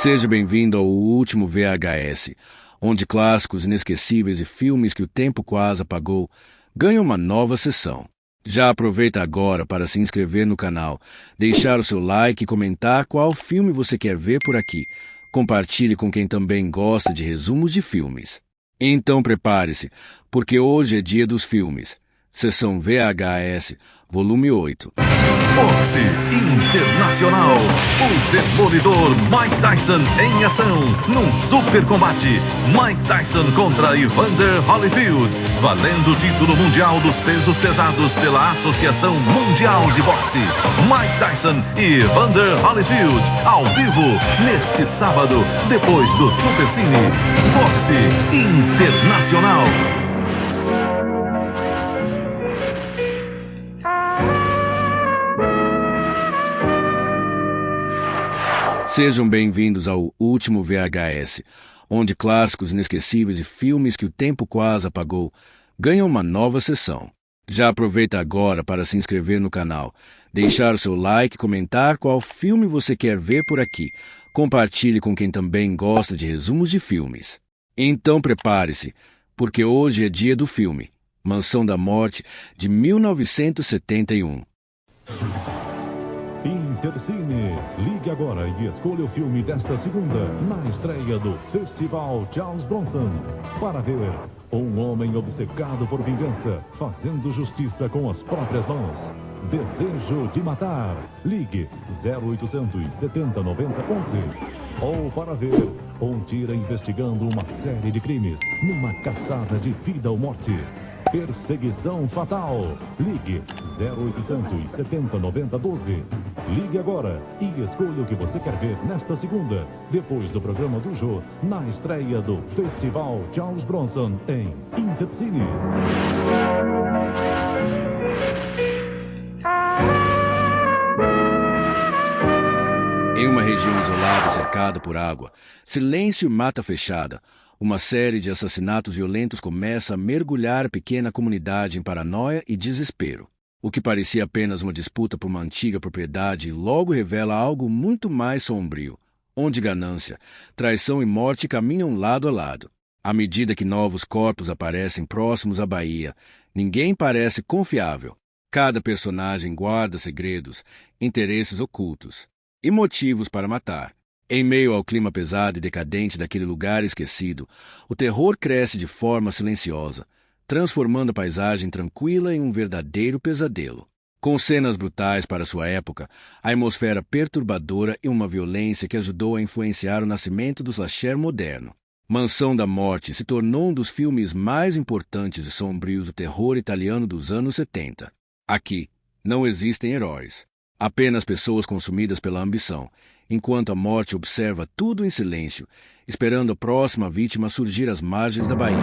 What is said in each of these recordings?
Seja bem-vindo ao último VHS, onde clássicos inesquecíveis e filmes que o tempo quase apagou ganham uma nova sessão. Já aproveita agora para se inscrever no canal, deixar o seu like e comentar qual filme você quer ver por aqui. Compartilhe com quem também gosta de resumos de filmes. Então prepare-se, porque hoje é dia dos filmes. Sessão VHS, volume 8. Boxe Internacional. O Demolidor Mike Tyson em ação num super combate. Mike Tyson contra Evander Holyfield, valendo o título mundial dos pesos pesados pela Associação Mundial de Boxe. Mike Tyson e Evander Holyfield ao vivo neste sábado, depois do Super Cine. Boxe Internacional. Sejam bem-vindos ao último VHS, onde clássicos inesquecíveis e filmes que o tempo quase apagou ganham uma nova sessão. Já aproveita agora para se inscrever no canal, deixar o seu like e comentar qual filme você quer ver por aqui. Compartilhe com quem também gosta de resumos de filmes. Então prepare-se, porque hoje é dia do filme Mansão da Morte, de 1971. Intercine, ligue agora e escolha o filme desta segunda, na estreia do Festival Charles Bronson, para ver um homem obcecado por vingança, fazendo justiça com as próprias mãos. Desejo de Matar. Ligue 0800 70 90 11. Ou para ver um tira investigando uma série de crimes, numa caçada de vida ou morte. Perseguição Fatal. Ligue 0800 70 90 12. Ligue agora e escolha o que você quer ver nesta segunda, depois do programa do Jô, na estreia do Festival Charles Bronson em Intercine. Em uma região isolada e cercada por água, silêncio e mata fechada, uma série de assassinatos violentos começa a mergulhar a pequena comunidade em paranoia e desespero. O que parecia apenas uma disputa por uma antiga propriedade logo revela algo muito mais sombrio, onde ganância, traição e morte caminham lado a lado. À medida que novos corpos aparecem próximos à baía, ninguém parece confiável. Cada personagem guarda segredos, interesses ocultos e motivos para matar. Em meio ao clima pesado e decadente daquele lugar esquecido, o terror cresce de forma silenciosa, transformando a paisagem tranquila em um verdadeiro pesadelo. Com cenas brutais para sua época, a atmosfera perturbadora e uma violência que ajudou a influenciar o nascimento do slasher moderno. Mansão da Morte se tornou um dos filmes mais importantes e sombrios do terror italiano dos anos 70. Aqui, não existem heróis, apenas pessoas consumidas pela ambição, enquanto a morte observa tudo em silêncio, esperando a próxima vítima surgir às margens da baía.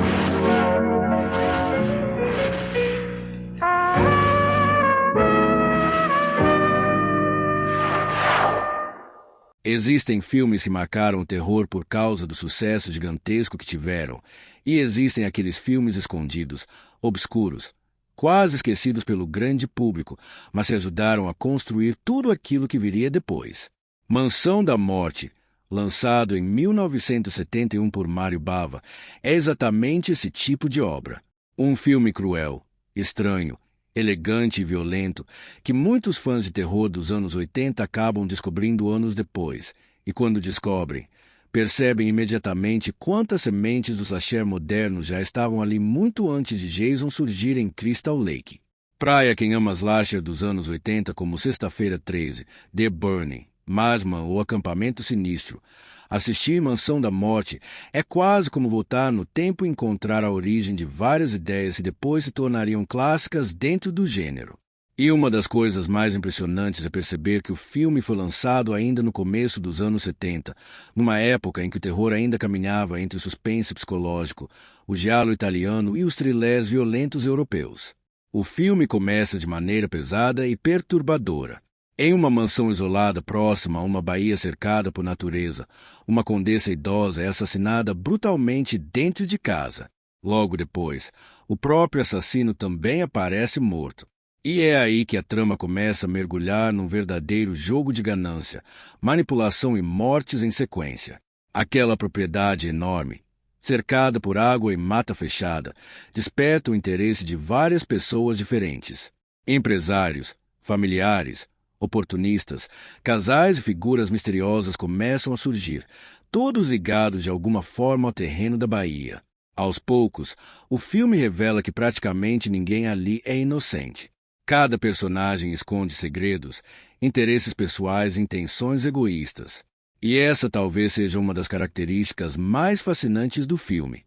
Existem filmes que marcaram o terror por causa do sucesso gigantesco que tiveram, e existem aqueles filmes escondidos, obscuros, quase esquecidos pelo grande público, mas que ajudaram a construir tudo aquilo que viria depois. Mansão da Morte, lançado em 1971 por Mario Bava, é exatamente esse tipo de obra. Um filme cruel, estranho, elegante e violento, que muitos fãs de terror dos anos 80 acabam descobrindo anos depois, e quando descobrem, percebem imediatamente quantas sementes do slasher moderno já estavam ali muito antes de Jason surgir em Crystal Lake. Praia quem ama slasher dos anos 80 como Sexta-feira 13, The Burning, Madman ou Acampamento Sinistro. Assistir Mansão da Morte é quase como voltar no tempo e encontrar a origem de várias ideias que depois se tornariam clássicas dentro do gênero. E uma das coisas mais impressionantes é perceber que o filme foi lançado ainda no começo dos anos 70, numa época em que o terror ainda caminhava entre o suspense psicológico, o giallo italiano e os thrillers violentos europeus. O filme começa de maneira pesada e perturbadora. Em uma mansão isolada próxima a uma baía cercada por natureza, uma condessa idosa é assassinada brutalmente dentro de casa. Logo depois, o próprio assassino também aparece morto. E é aí que a trama começa a mergulhar num verdadeiro jogo de ganância, manipulação e mortes em sequência. Aquela propriedade enorme, cercada por água e mata fechada, desperta o interesse de várias pessoas diferentes. Empresários, familiares, oportunistas, casais e figuras misteriosas começam a surgir, todos ligados de alguma forma ao terreno da Bahia. Aos poucos, o filme revela que praticamente ninguém ali é inocente. Cada personagem esconde segredos, interesses pessoais e intenções egoístas. E essa talvez seja uma das características mais fascinantes do filme.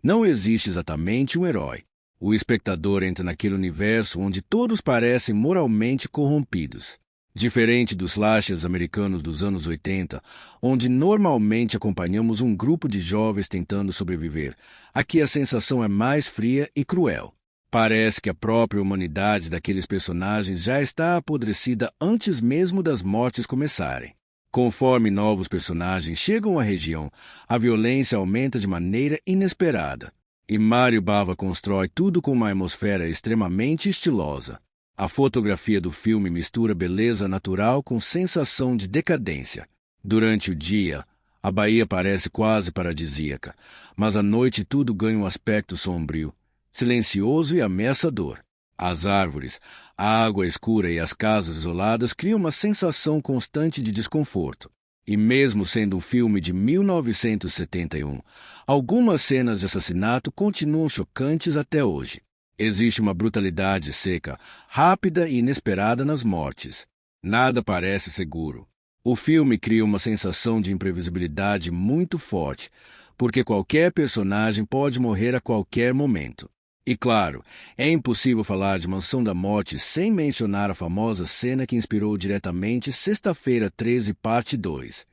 Não existe exatamente um herói. O espectador entra naquele universo onde todos parecem moralmente corrompidos. Diferente dos slashers americanos dos anos 80, onde normalmente acompanhamos um grupo de jovens tentando sobreviver, aqui a sensação é mais fria e cruel. Parece que a própria humanidade daqueles personagens já está apodrecida antes mesmo das mortes começarem. Conforme novos personagens chegam à região, a violência aumenta de maneira inesperada. E Mário Bava constrói tudo com uma atmosfera extremamente estilosa. A fotografia do filme mistura beleza natural com sensação de decadência. Durante o dia, a Bahia parece quase paradisíaca, mas à noite tudo ganha um aspecto sombrio, silencioso e ameaçador. As árvores, a água escura e as casas isoladas criam uma sensação constante de desconforto. E mesmo sendo um filme de 1971, algumas cenas de assassinato continuam chocantes até hoje. Existe uma brutalidade seca, rápida e inesperada nas mortes. Nada parece seguro. O filme cria uma sensação de imprevisibilidade muito forte, porque qualquer personagem pode morrer a qualquer momento. E claro, é impossível falar de Mansão da Morte sem mencionar a famosa cena que inspirou diretamente Sexta-feira 13, parte 2.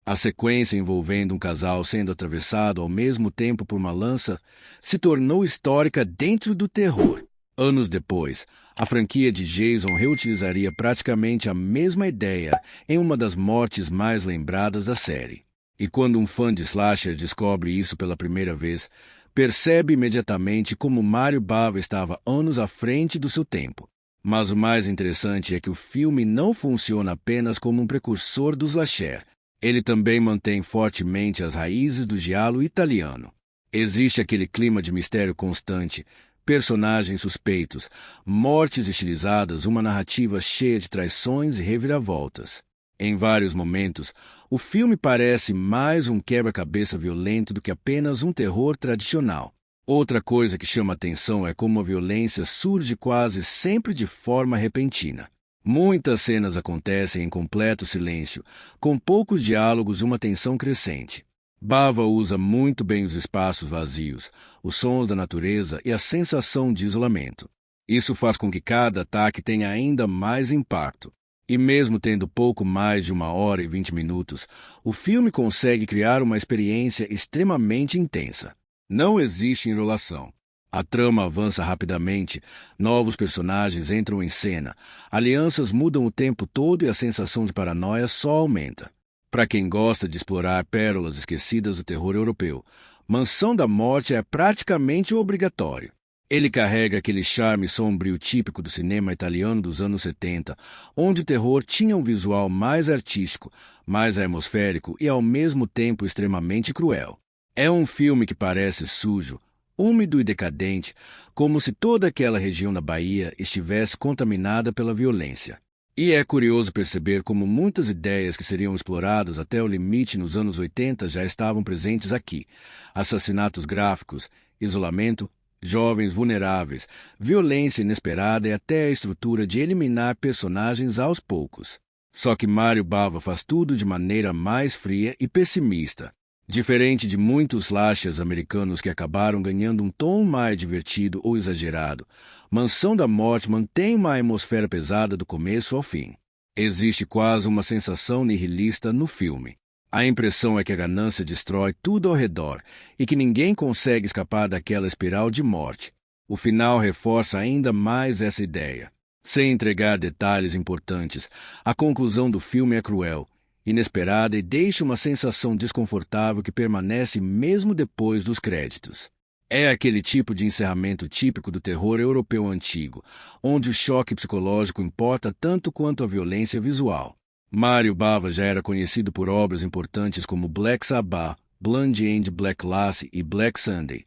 A sequência envolvendo um casal sendo atravessado ao mesmo tempo por uma lança se tornou histórica dentro do terror. Anos depois, a franquia de Jason reutilizaria praticamente a mesma ideia em uma das mortes mais lembradas da série. E quando um fã de slasher descobre isso pela primeira vez, percebe imediatamente como Mário Bava estava anos à frente do seu tempo. Mas o mais interessante é que o filme não funciona apenas como um precursor do slasher. Ele também mantém fortemente as raízes do giallo italiano. Existe aquele clima de mistério constante, personagens suspeitos, mortes estilizadas, uma narrativa cheia de traições e reviravoltas. Em vários momentos, o filme parece mais um quebra-cabeça violento do que apenas um terror tradicional. Outra coisa que chama atenção é como a violência surge quase sempre de forma repentina. Muitas cenas acontecem em completo silêncio, com poucos diálogos e uma tensão crescente. Bava usa muito bem os espaços vazios, os sons da natureza e a sensação de isolamento. Isso faz com que cada ataque tenha ainda mais impacto. E mesmo tendo pouco mais de 1 hora e 20 minutos, o filme consegue criar uma experiência extremamente intensa. Não existe enrolação. A trama avança rapidamente, novos personagens entram em cena, alianças mudam o tempo todo e a sensação de paranoia só aumenta. Para quem gosta de explorar pérolas esquecidas do terror europeu, Mansão da Morte é praticamente obrigatório. Ele carrega aquele charme sombrio típico do cinema italiano dos anos 70, onde o terror tinha um visual mais artístico, mais atmosférico e ao mesmo tempo extremamente cruel. É um filme que parece sujo, úmido e decadente, como se toda aquela região da Bahia estivesse contaminada pela violência. E é curioso perceber como muitas ideias que seriam exploradas até o limite nos anos 80 já estavam presentes aqui. Assassinatos gráficos, isolamento, jovens vulneráveis, violência inesperada e até a estrutura de eliminar personagens aos poucos. Só que Mário Bava faz tudo de maneira mais fria e pessimista. Diferente de muitos slashers americanos que acabaram ganhando um tom mais divertido ou exagerado, Mansão da Morte mantém uma atmosfera pesada do começo ao fim. Existe quase uma sensação nihilista no filme. A impressão é que a ganância destrói tudo ao redor e que ninguém consegue escapar daquela espiral de morte. O final reforça ainda mais essa ideia. Sem entregar detalhes importantes, a conclusão do filme é cruel, inesperada e deixa uma sensação desconfortável que permanece mesmo depois dos créditos. É aquele tipo de encerramento típico do terror europeu antigo, onde o choque psicológico importa tanto quanto a violência visual. Mario Bava já era conhecido por obras importantes como Black Sabbath, Blonde and Black Lassie e Black Sunday.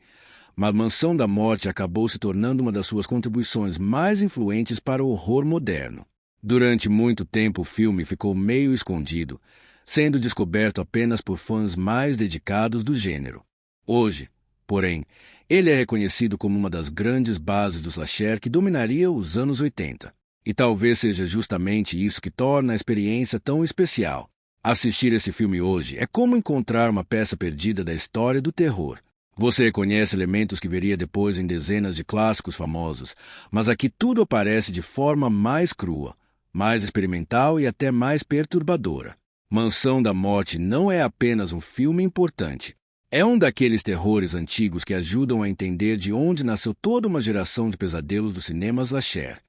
Mas Mansão da Morte acabou se tornando uma das suas contribuições mais influentes para o horror moderno. Durante muito tempo o filme ficou meio escondido, sendo descoberto apenas por fãs mais dedicados do gênero. Hoje, porém, ele é reconhecido como uma das grandes bases do slasher que dominaria os anos 80. E talvez seja justamente isso que torna a experiência tão especial. Assistir esse filme hoje é como encontrar uma peça perdida da história do terror. Você reconhece elementos que veria depois em dezenas de clássicos famosos, mas aqui tudo aparece de forma mais crua, mais experimental e até mais perturbadora. Mansão da Morte não é apenas um filme importante. É um daqueles terrores antigos que ajudam a entender de onde nasceu toda uma geração de pesadelos do cinema slasher.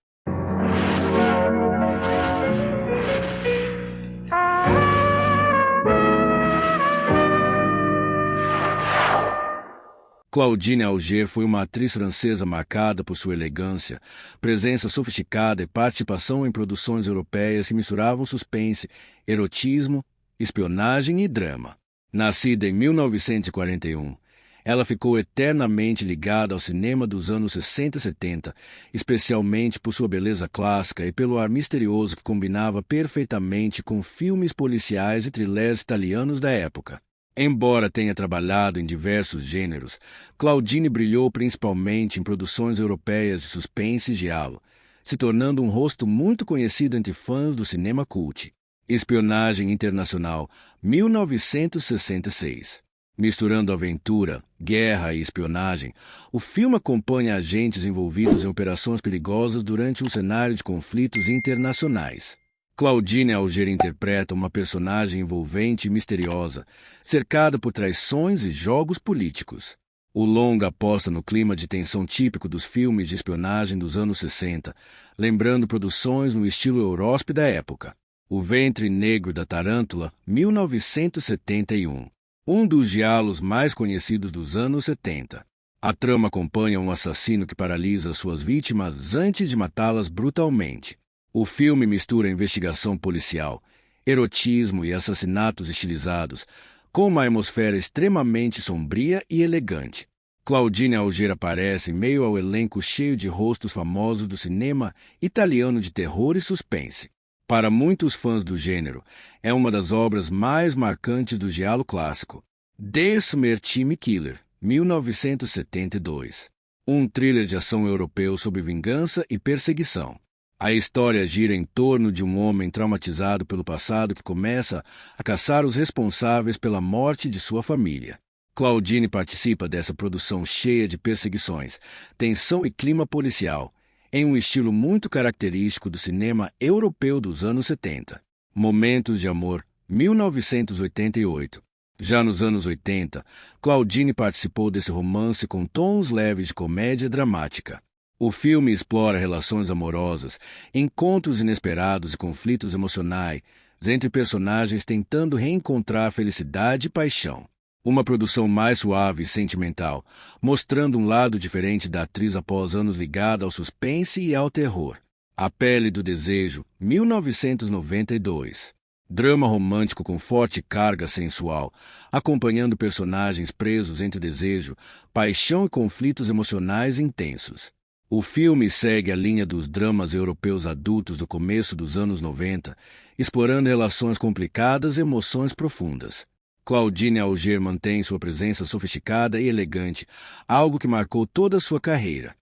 Claudine Auger foi uma atriz francesa marcada por sua elegância, presença sofisticada e participação em produções europeias que misturavam suspense, erotismo, espionagem e drama. Nascida em 1941, ela ficou eternamente ligada ao cinema dos anos 60 e 70, especialmente por sua beleza clássica e pelo ar misterioso que combinava perfeitamente com filmes policiais e thrillers italianos da época. Embora tenha trabalhado em diversos gêneros, Claudine brilhou principalmente em produções europeias de suspense e giallo, se tornando um rosto muito conhecido entre fãs do cinema cult. Espionagem Internacional, 1966. Misturando aventura, guerra e espionagem, o filme acompanha agentes envolvidos em operações perigosas durante um cenário de conflitos internacionais. Claudine Auger interpreta uma personagem envolvente e misteriosa, cercada por traições e jogos políticos. O longa aposta no clima de tensão típico dos filmes de espionagem dos anos 60, lembrando produções no estilo Eurospe da época. O Ventre Negro da Tarântula, 1971. Um dos giallos mais conhecidos dos anos 70. A trama acompanha um assassino que paralisa suas vítimas antes de matá-las brutalmente. O filme mistura investigação policial, erotismo e assassinatos estilizados, com uma atmosfera extremamente sombria e elegante. Claudine Auger aparece em meio ao elenco cheio de rostos famosos do cinema italiano de terror e suspense. Para muitos fãs do gênero, é uma das obras mais marcantes do giallo clássico. The Smertime Killer, 1972. Um thriller de ação europeu sobre vingança e perseguição. A história gira em torno de um homem traumatizado pelo passado que começa a caçar os responsáveis pela morte de sua família. Claudine participa dessa produção cheia de perseguições, tensão e clima policial, em um estilo muito característico do cinema europeu dos anos 70. Momentos de Amor, 1988. Já nos anos 80, Claudine participou desse romance com tons leves de comédia dramática. O filme explora relações amorosas, encontros inesperados e conflitos emocionais entre personagens tentando reencontrar felicidade e paixão. Uma produção mais suave e sentimental, mostrando um lado diferente da atriz após anos ligada ao suspense e ao terror. A Pele do Desejo, 1992. Drama romântico com forte carga sensual, acompanhando personagens presos entre desejo, paixão e conflitos emocionais intensos. O filme segue a linha dos dramas europeus adultos do começo dos anos 90, explorando relações complicadas e emoções profundas. Claudine Auger mantém sua presença sofisticada e elegante, algo que marcou toda a sua carreira.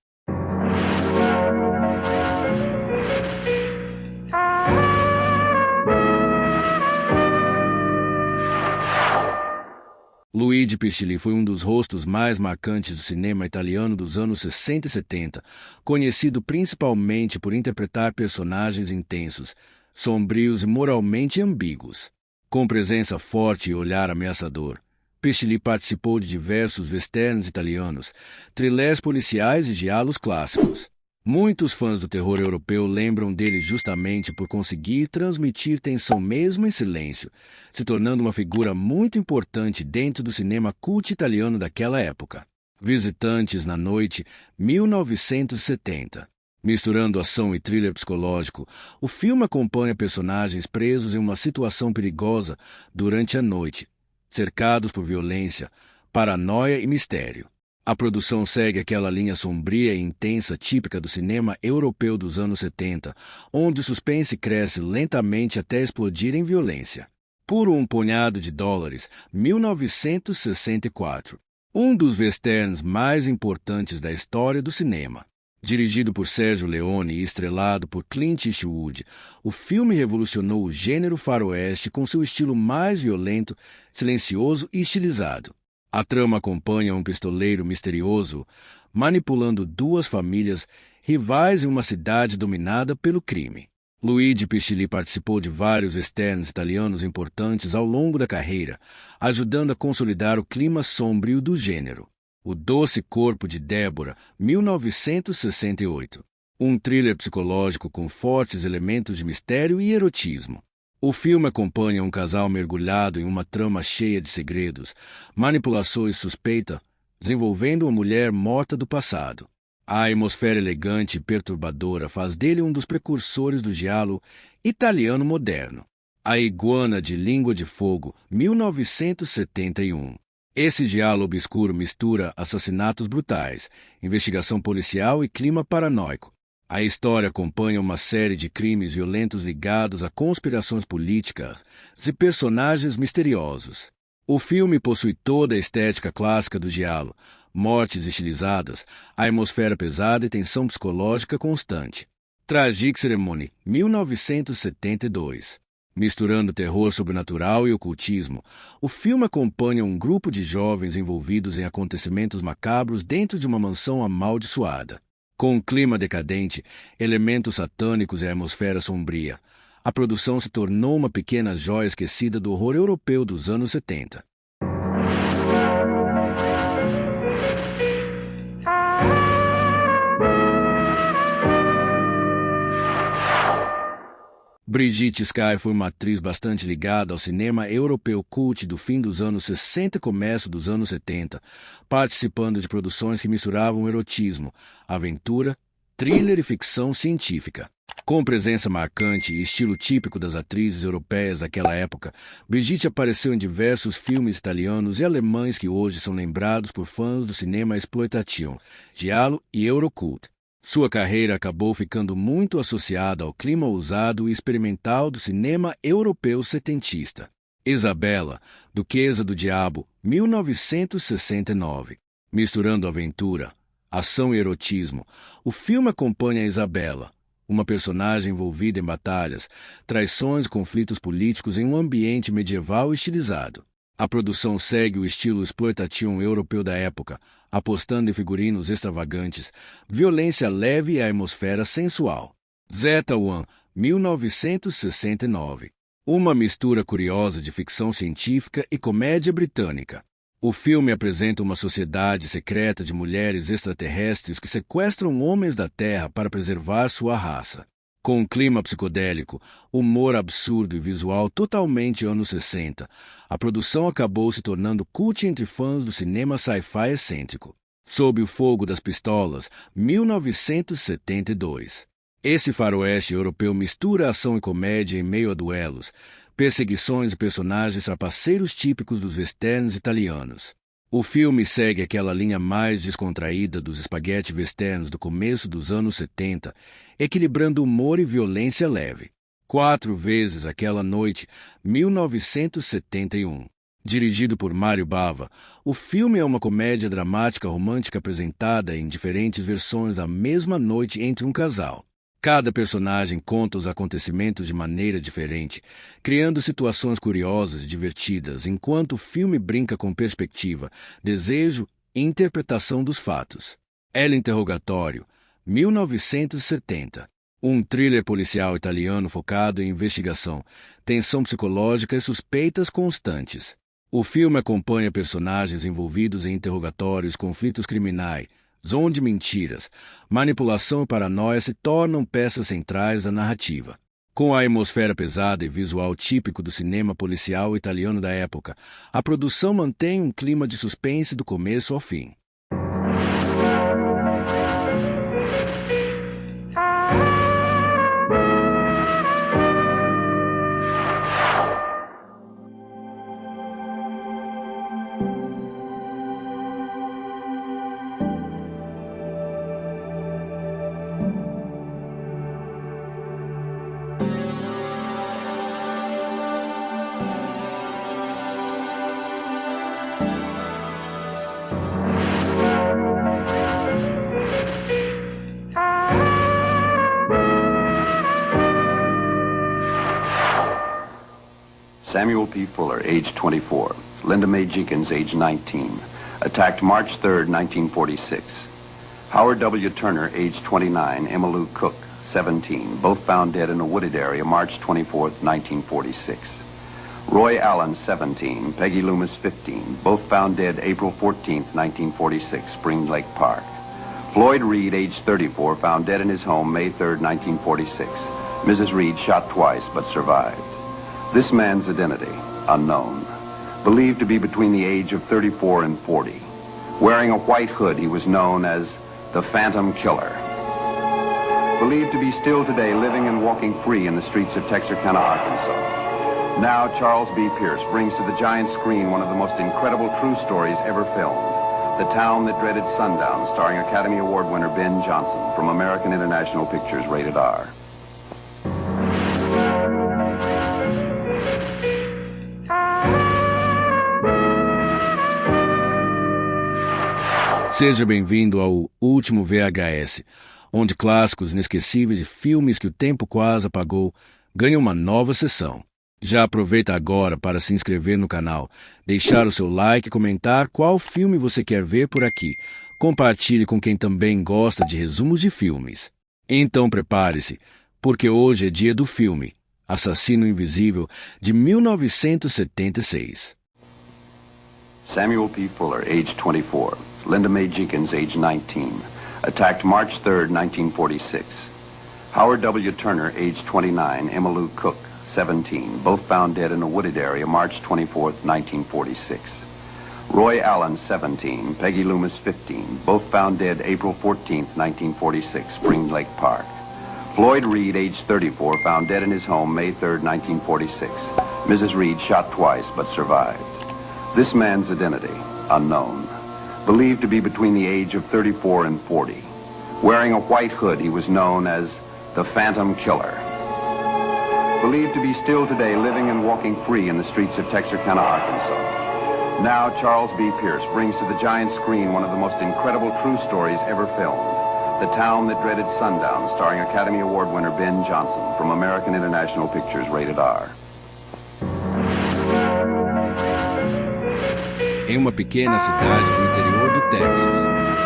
Luigi Pistilli foi um dos rostos mais marcantes do cinema italiano dos anos 60 e 70, conhecido principalmente por interpretar personagens intensos, sombrios e moralmente ambíguos. Com presença forte e olhar ameaçador, Pistilli participou de diversos westerns italianos, thrillers policiais e giallos clássicos. Muitos fãs do terror europeu lembram dele justamente por conseguir transmitir tensão mesmo em silêncio, se tornando uma figura muito importante dentro do cinema cult italiano daquela época. Visitantes na Noite, 1970. Misturando ação e thriller psicológico, o filme acompanha personagens presos em uma situação perigosa durante a noite, cercados por violência, paranoia e mistério. A produção segue aquela linha sombria e intensa típica do cinema europeu dos anos 70, onde o suspense cresce lentamente até explodir em violência. Por um punhado de dólares, 1964. Um dos westerns mais importantes da história do cinema. Dirigido por Sergio Leone e estrelado por Clint Eastwood, o filme revolucionou o gênero faroeste com seu estilo mais violento, silencioso e estilizado. A trama acompanha um pistoleiro misterioso manipulando duas famílias rivais em uma cidade dominada pelo crime. Luigi Piscilli participou de vários westerns italianos importantes ao longo da carreira, ajudando a consolidar o clima sombrio do gênero. O Doce Corpo de Débora, 1968. Um thriller psicológico com fortes elementos de mistério e erotismo. O filme acompanha um casal mergulhado em uma trama cheia de segredos, manipulações suspeitas, desenvolvendo uma mulher morta do passado. A atmosfera elegante e perturbadora faz dele um dos precursores do giallo italiano moderno. A Iguana de Língua de Fogo, 1971. Esse giallo obscuro mistura assassinatos brutais, investigação policial e clima paranoico. A história acompanha uma série de crimes violentos ligados a conspirações políticas e personagens misteriosos. O filme possui toda a estética clássica do giallo, mortes estilizadas, a atmosfera pesada e tensão psicológica constante. Tragic Ceremony, 1972. Misturando terror sobrenatural e ocultismo, o filme acompanha um grupo de jovens envolvidos em acontecimentos macabros dentro de uma mansão amaldiçoada. Com um clima decadente, elementos satânicos e a atmosfera sombria, a produção se tornou uma pequena joia esquecida do horror europeu dos anos 70. Brigitte Sky foi uma atriz bastante ligada ao cinema europeu cult do fim dos anos 60 e começo dos anos 70, participando de produções que misturavam erotismo, aventura, thriller e ficção científica. Com presença marcante e estilo típico das atrizes europeias daquela época, Brigitte apareceu em diversos filmes italianos e alemães que hoje são lembrados por fãs do cinema exploitation, giallo e eurocult. Sua carreira acabou ficando muito associada ao clima ousado e experimental do cinema europeu setentista. Isabela, Duquesa do Diabo, 1969. Misturando aventura, ação e erotismo, o filme acompanha Isabela, uma personagem envolvida em batalhas, traições e conflitos políticos em um ambiente medieval estilizado. A produção segue o estilo exploitation europeu da época, apostando em figurinos extravagantes, violência leve e a atmosfera sensual. Zeta One, 1969. Uma mistura curiosa de ficção científica e comédia britânica. O filme apresenta uma sociedade secreta de mulheres extraterrestres que sequestram homens da Terra para preservar sua raça. Com um clima psicodélico, humor absurdo e visual totalmente anos 60, a produção acabou se tornando cult entre fãs do cinema sci-fi excêntrico. Sob o Fogo das Pistolas, 1972. Esse faroeste europeu mistura ação e comédia em meio a duelos, perseguições e personagens trapaceiros típicos dos westerns italianos. O filme segue aquela linha mais descontraída dos spaghetti westerns do começo dos anos 70, equilibrando humor e violência leve. 4 vezes aquela noite, 1971. Dirigido por Mario Bava, o filme é uma comédia dramática romântica apresentada em diferentes versões da mesma noite entre um casal. Cada personagem conta os acontecimentos de maneira diferente, criando situações curiosas e divertidas, enquanto o filme brinca com perspectiva, desejo e interpretação dos fatos. El Interrogatório, 1970. Um thriller policial italiano focado em investigação, tensão psicológica e suspeitas constantes. O filme acompanha personagens envolvidos em interrogatórios, conflitos criminais, onde mentiras, manipulação e paranoia se tornam peças centrais da narrativa. Com a atmosfera pesada e visual típico do cinema policial italiano da época, a produção mantém um clima de suspense do começo ao fim. Samuel P. Fuller, age 24. Linda Mae Jenkins, age 19. Attacked March 3, 1946. Howard W. Turner, age 29. Emma Lou Cook, 17. Both found dead in a wooded area March 24, 1946. Roy Allen, 17. Peggy Loomis, 15. Both found dead April 14, 1946, Spring Lake Park. Floyd Reed, age 34, found dead in his home May 3, 1946. Mrs. Reed shot twice but survived. This man's identity, unknown. Believed to be between the age of 34 and 40. Wearing a white hood, he was known as the Phantom Killer. Believed to be still today living and walking free in the streets of Texarkana, Arkansas. Now, Charles B. Pierce brings to the giant screen one of the most incredible true stories ever filmed. The Town That Dreaded Sundown, starring Academy Award winner Ben Johnson, from American International Pictures, rated R. Seja bem-vindo ao Último VHS, onde clássicos inesquecíveis de filmes que o tempo quase apagou ganham uma nova sessão. Já aproveita agora para se inscrever no canal, deixar o seu like e comentar qual filme você quer ver por aqui. Compartilhe com quem também gosta de resumos de filmes. Então prepare-se, porque hoje é dia do filme Assassino Invisível, de 1976. Samuel P. Fuller, age 24. Linda Mae Jenkins, age 19. Attacked March 3, 1946. Howard W. Turner, age 29. Emma Lou Cook, 17. Both found dead in a wooded area March 24, 1946. Roy Allen, 17. Peggy Loomis, 15. Both found dead April 14, 1946, Spring Lake Park. Floyd Reed, age 34, found dead in his home May 3, 1946. Mrs. Reed shot twice but survived. This man's identity, unknown. Believed to be between the age of 34 and 40. Wearing a white hood, he was known as the Phantom Killer. Believed to be still today living and walking free in the streets of Texarkana, Arkansas. Now, Charles B. Pierce brings to the giant screen one of the most incredible true stories ever filmed. The Town That Dreaded Sundown, starring Academy Award winner Ben Johnson, from American International Pictures, rated R. Em uma pequena cidade do interior do Texas,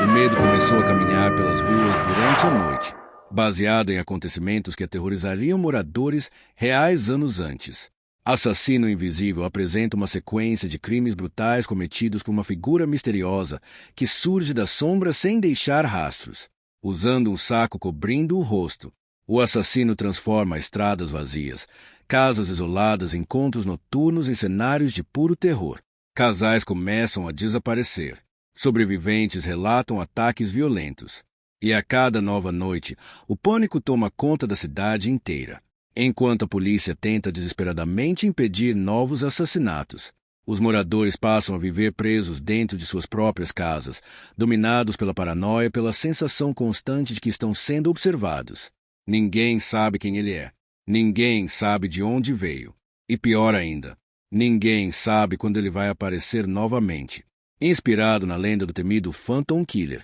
o medo começou a caminhar pelas ruas durante a noite, baseado em acontecimentos que aterrorizariam moradores reais anos antes. Assassino Invisível apresenta uma sequência de crimes brutais cometidos por uma figura misteriosa que surge das sombras sem deixar rastros. Usando um saco cobrindo o rosto, o assassino transforma estradas vazias, casas isoladas, encontros noturnos em cenários de puro terror. Casais começam a desaparecer. Sobreviventes relatam ataques violentos. E a cada nova noite, o pânico toma conta da cidade inteira. Enquanto a polícia tenta desesperadamente impedir novos assassinatos, os moradores passam a viver presos dentro de suas próprias casas, dominados pela paranoia, pela sensação constante de que estão sendo observados. Ninguém sabe quem ele é. Ninguém sabe de onde veio. E pior ainda, ninguém sabe quando ele vai aparecer novamente. Inspirado na lenda do temido Phantom Killer,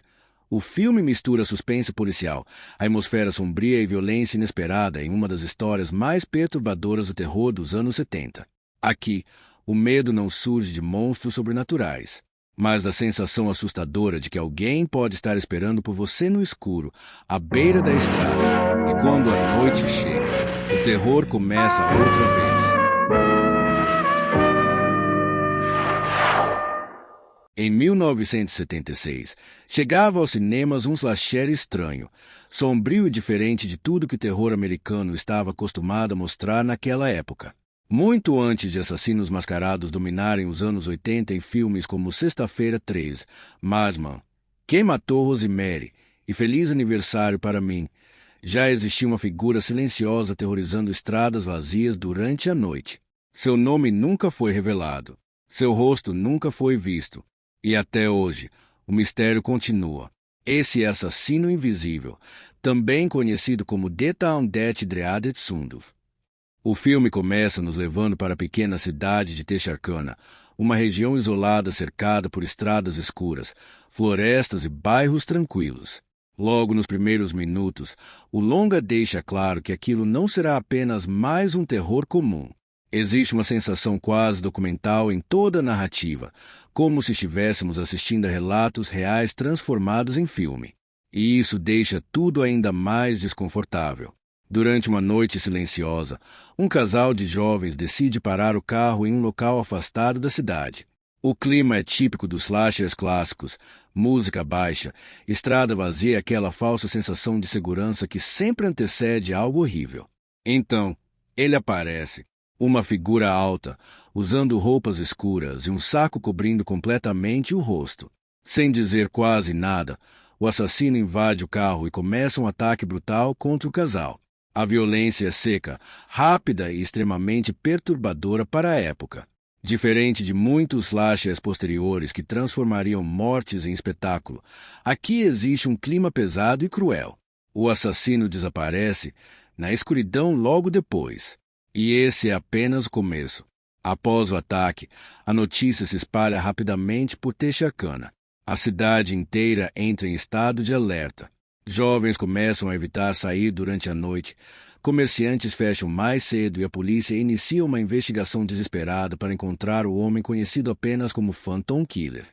o filme mistura suspense policial, a atmosfera sombria e violência inesperada em uma das histórias mais perturbadoras do terror dos anos 70. Aqui, o medo não surge de monstros sobrenaturais, mas da sensação assustadora de que alguém pode estar esperando por você no escuro, à beira da estrada. E quando a noite chega, o terror começa outra vez. Em 1976, chegava aos cinemas um slasher estranho, sombrio e diferente de tudo que o terror americano estava acostumado a mostrar naquela época. Muito antes de assassinos mascarados dominarem os anos 80 em filmes como Sexta-feira 13, Madman, Quem Matou Rosemary e Feliz Aniversário para Mim, já existia uma figura silenciosa aterrorizando estradas vazias durante a noite. Seu nome nunca foi revelado, seu rosto nunca foi visto. E até hoje, o mistério continua. Esse é Assassino Invisível, também conhecido como The Town That Dreaded Sundown. O filme começa nos levando para a pequena cidade de Texarkana, uma região isolada cercada por estradas escuras, florestas e bairros tranquilos. Logo nos primeiros minutos, o longa deixa claro que aquilo não será apenas mais um terror comum. Existe uma sensação quase documental em toda a narrativa, como se estivéssemos assistindo a relatos reais transformados em filme. E isso deixa tudo ainda mais desconfortável. Durante uma noite silenciosa, um casal de jovens decide parar o carro em um local afastado da cidade. O clima é típico dos slashers clássicos, música baixa, estrada vazia e aquela falsa sensação de segurança que sempre antecede algo horrível. Então, ele aparece, uma figura alta, usando roupas escuras e um saco cobrindo completamente o rosto. Sem dizer quase nada, o assassino invade o carro e começa um ataque brutal contra o casal. A violência é seca, rápida e extremamente perturbadora para a época. Diferente de muitos slashers posteriores que transformariam mortes em espetáculo, aqui existe um clima pesado e cruel. O assassino desaparece na escuridão logo depois. E esse é apenas o começo. Após o ataque, a notícia se espalha rapidamente por Texarkana. A cidade inteira entra em estado de alerta. Jovens começam a evitar sair durante a noite, comerciantes fecham mais cedo e a polícia inicia uma investigação desesperada para encontrar o homem conhecido apenas como Phantom Killer.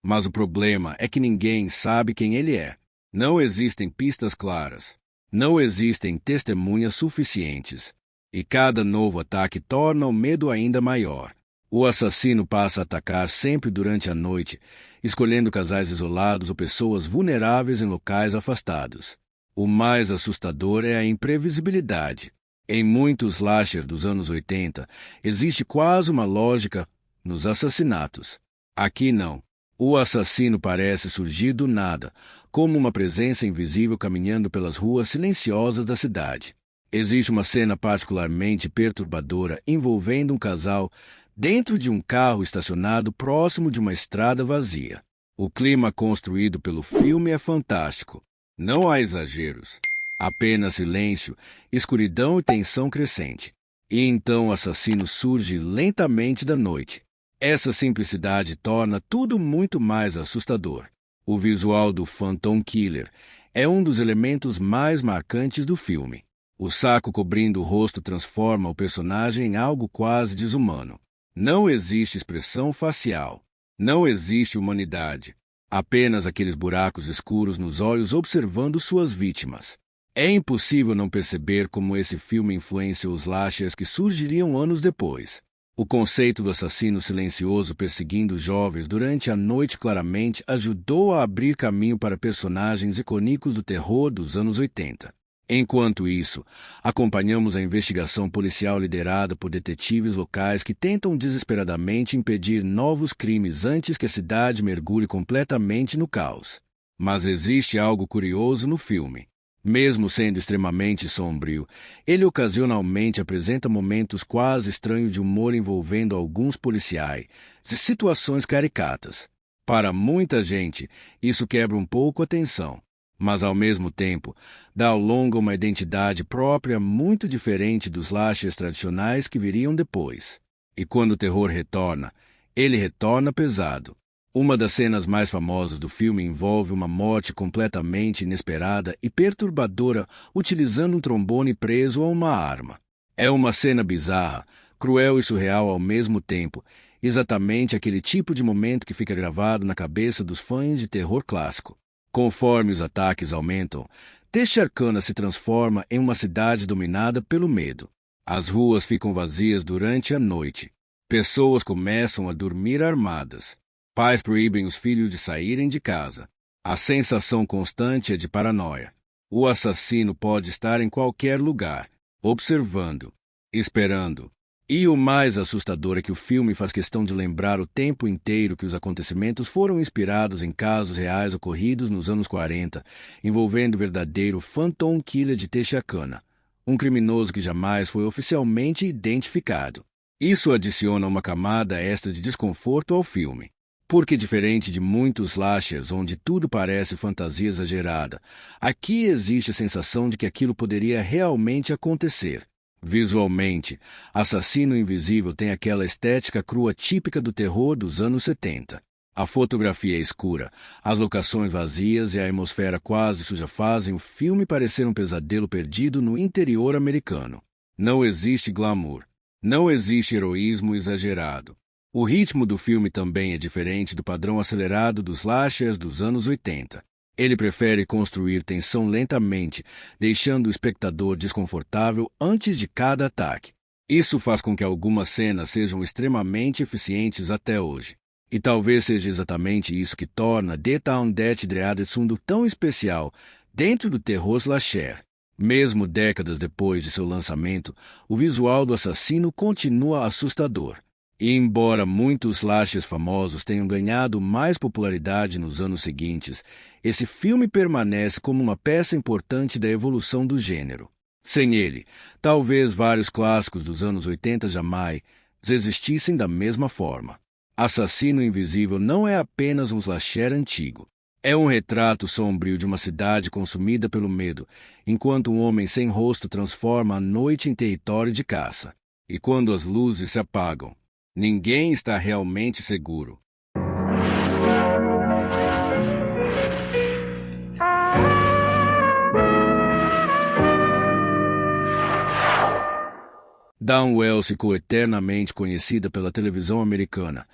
Mas o problema é que ninguém sabe quem ele é. Não existem pistas claras. Não existem testemunhas suficientes. E cada novo ataque torna o medo ainda maior. O assassino passa a atacar sempre durante a noite, escolhendo casais isolados ou pessoas vulneráveis em locais afastados. O mais assustador é a imprevisibilidade. Em muitos slasher dos anos 80, existe quase uma lógica nos assassinatos. Aqui não. O assassino parece surgir do nada, como uma presença invisível caminhando pelas ruas silenciosas da cidade. Existe uma cena particularmente perturbadora envolvendo um casal dentro de um carro estacionado próximo de uma estrada vazia. O clima construído pelo filme é fantástico. Não há exageros. Apenas silêncio, escuridão e tensão crescente. E então o assassino surge lentamente da noite. Essa simplicidade torna tudo muito mais assustador. O visual do Phantom Killer é um dos elementos mais marcantes do filme. O saco cobrindo o rosto transforma o personagem em algo quase desumano. Não existe expressão facial. Não existe humanidade. Apenas aqueles buracos escuros nos olhos observando suas vítimas. É impossível não perceber como esse filme influencia os slashers que surgiriam anos depois. O conceito do assassino silencioso perseguindo jovens durante a noite claramente ajudou a abrir caminho para personagens icônicos do terror dos anos 80. Enquanto isso, acompanhamos a investigação policial liderada por detetives locais que tentam desesperadamente impedir novos crimes antes que a cidade mergulhe completamente no caos. Mas existe algo curioso no filme. Mesmo sendo extremamente sombrio, ele ocasionalmente apresenta momentos quase estranhos de humor envolvendo alguns policiais e situações caricatas. Para muita gente, isso quebra um pouco a tensão. Mas, ao mesmo tempo, dá ao longo uma identidade própria muito diferente dos slashers tradicionais que viriam depois. E quando o terror retorna, ele retorna pesado. Uma das cenas mais famosas do filme envolve uma morte completamente inesperada e perturbadora utilizando um trombone preso a uma arma. É uma cena bizarra, cruel e surreal ao mesmo tempo, exatamente aquele tipo de momento que fica gravado na cabeça dos fãs de terror clássico. Conforme os ataques aumentam, Texarkana se transforma em uma cidade dominada pelo medo. As ruas ficam vazias durante a noite. Pessoas começam a dormir armadas. Pais proíbem os filhos de saírem de casa. A sensação constante é de paranoia. O assassino pode estar em qualquer lugar, observando, esperando. E o mais assustador é que o filme faz questão de lembrar o tempo inteiro que os acontecimentos foram inspirados em casos reais ocorridos nos anos 40, envolvendo o verdadeiro Phantom Killer de Texarkana, um criminoso que jamais foi oficialmente identificado. Isso adiciona uma camada extra de desconforto ao filme. Porque, diferente de muitos slashers onde tudo parece fantasia exagerada, aqui existe a sensação de que aquilo poderia realmente acontecer. Visualmente, Assassino Invisível tem aquela estética crua típica do terror dos anos 70. A fotografia é escura, as locações vazias e a atmosfera quase suja fazem o filme parecer um pesadelo perdido no interior americano. Não existe glamour. Não existe heroísmo exagerado. O ritmo do filme também é diferente do padrão acelerado dos slashers dos anos 80. Ele prefere construir tensão lentamente, deixando o espectador desconfortável antes de cada ataque. Isso faz com que algumas cenas sejam extremamente eficientes até hoje. E talvez seja exatamente isso que torna Dette Undead Dreadfundo tão especial dentro do terror slasher. Mesmo décadas depois de seu lançamento, o visual do assassino continua assustador. E embora muitos slashers famosos tenham ganhado mais popularidade nos anos seguintes, esse filme permanece como uma peça importante da evolução do gênero. Sem ele, talvez vários clássicos dos anos 80 jamais existissem da mesma forma. Assassino Invisível não é apenas um slasher antigo. É um retrato sombrio de uma cidade consumida pelo medo, enquanto um homem sem rosto transforma a noite em território de caça. E quando as luzes se apagam, ninguém está realmente seguro. Dawn Wells ficou eternamente conhecida pela televisão americana,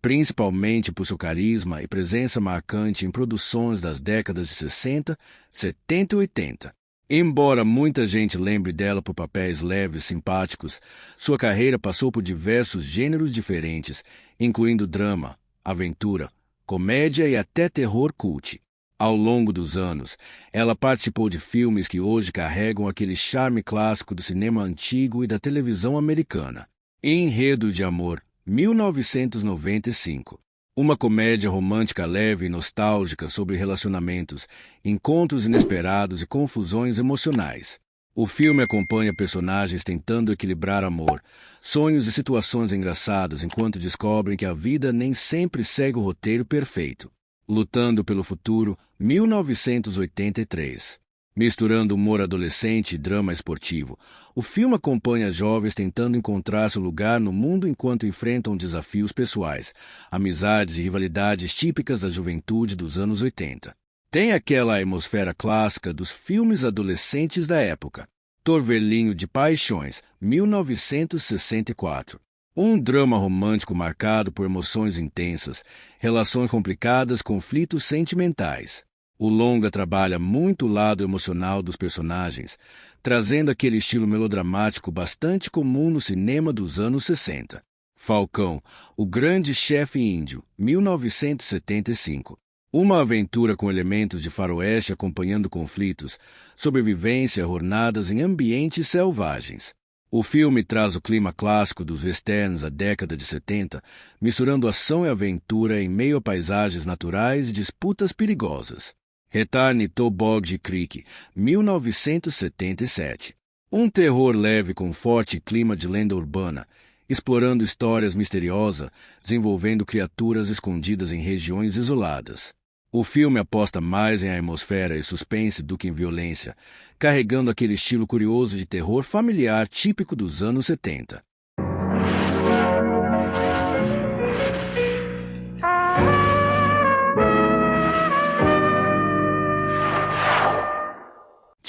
principalmente por seu carisma e presença marcante em produções das décadas de 60, 70 e 80. Embora muita gente lembre dela por papéis leves e simpáticos, sua carreira passou por diversos gêneros diferentes, incluindo drama, aventura, comédia e até terror cult. Ao longo dos anos, ela participou de filmes que hoje carregam aquele charme clássico do cinema antigo e da televisão americana. Enredo de Amor, 1995. Uma comédia romântica leve e nostálgica sobre relacionamentos, encontros inesperados e confusões emocionais. O filme acompanha personagens tentando equilibrar amor, sonhos e situações engraçadas enquanto descobrem que a vida nem sempre segue o roteiro perfeito. Lutando pelo Futuro, 1983. Misturando humor adolescente e drama esportivo, o filme acompanha jovens tentando encontrar seu lugar no mundo enquanto enfrentam desafios pessoais, amizades e rivalidades típicas da juventude dos anos 80. Tem aquela atmosfera clássica dos filmes adolescentes da época. Torvelinho de Paixões, 1964. Um drama romântico marcado por emoções intensas, relações complicadas, conflitos sentimentais. O longa trabalha muito o lado emocional dos personagens, trazendo aquele estilo melodramático bastante comum no cinema dos anos 60. Falcão, o Grande Chefe Índio, 1975. Uma aventura com elementos de faroeste acompanhando conflitos, sobrevivência, jornadas em ambientes selvagens. O filme traz o clima clássico dos westerns da década de 70, misturando ação e aventura em meio a paisagens naturais e disputas perigosas. Return to Boggy Creek, 1977. Um terror leve com forte clima de lenda urbana, explorando histórias misteriosas, desenvolvendo criaturas escondidas em regiões isoladas. O filme aposta mais em atmosfera e suspense do que em violência, carregando aquele estilo curioso de terror familiar típico dos anos 70.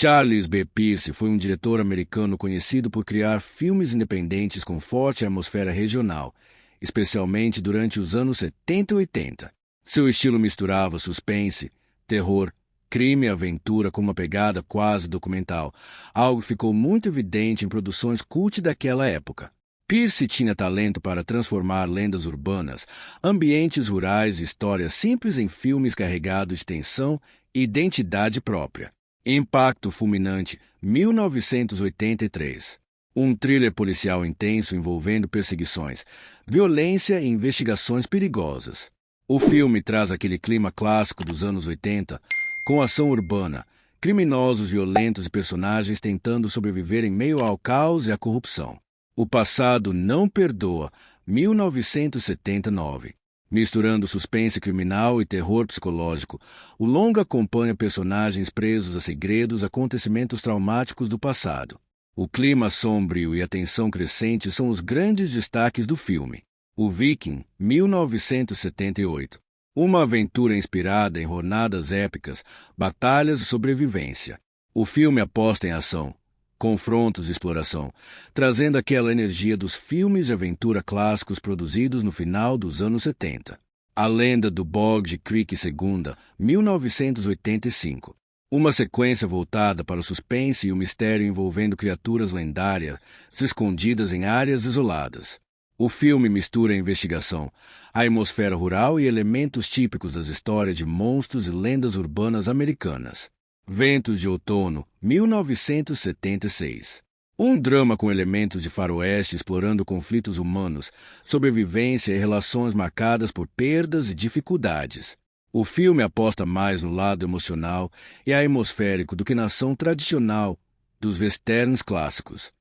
Charles B. Pierce foi um diretor americano conhecido por criar filmes independentes com forte atmosfera regional, especialmente durante os anos 70 e 80. Seu estilo misturava suspense, terror, crime e aventura com uma pegada quase documental, algo que ficou muito evidente em produções cult daquela época. Pierce tinha talento para transformar lendas urbanas, ambientes rurais e histórias simples em filmes carregados de tensão e identidade própria. Impacto Fulminante, 1983. Um thriller policial intenso envolvendo perseguições, violência e investigações perigosas. O filme traz aquele clima clássico dos anos 80, com ação urbana, criminosos violentos e personagens tentando sobreviver em meio ao caos e à corrupção. O Passado Não Perdoa, 1979. Misturando suspense criminal e terror psicológico, o longa acompanha personagens presos a segredos, acontecimentos traumáticos do passado. O clima sombrio e a tensão crescente são os grandes destaques do filme. O Viking, 1978. Uma aventura inspirada em jornadas épicas, batalhas e sobrevivência. O filme aposta em ação, confrontos e exploração, trazendo aquela energia dos filmes de aventura clássicos produzidos no final dos anos 70. A Lenda do Boggy Creek II, 1985. Uma sequência voltada para o suspense e o mistério envolvendo criaturas lendárias escondidas em áreas isoladas. O filme mistura a investigação, a atmosfera rural e elementos típicos das histórias de monstros e lendas urbanas americanas. Ventos de Outono, 1976. Um drama com elementos de faroeste explorando conflitos humanos, sobrevivência e relações marcadas por perdas e dificuldades. O filme aposta mais no lado emocional e atmosférico do que na ação tradicional dos westerns clássicos.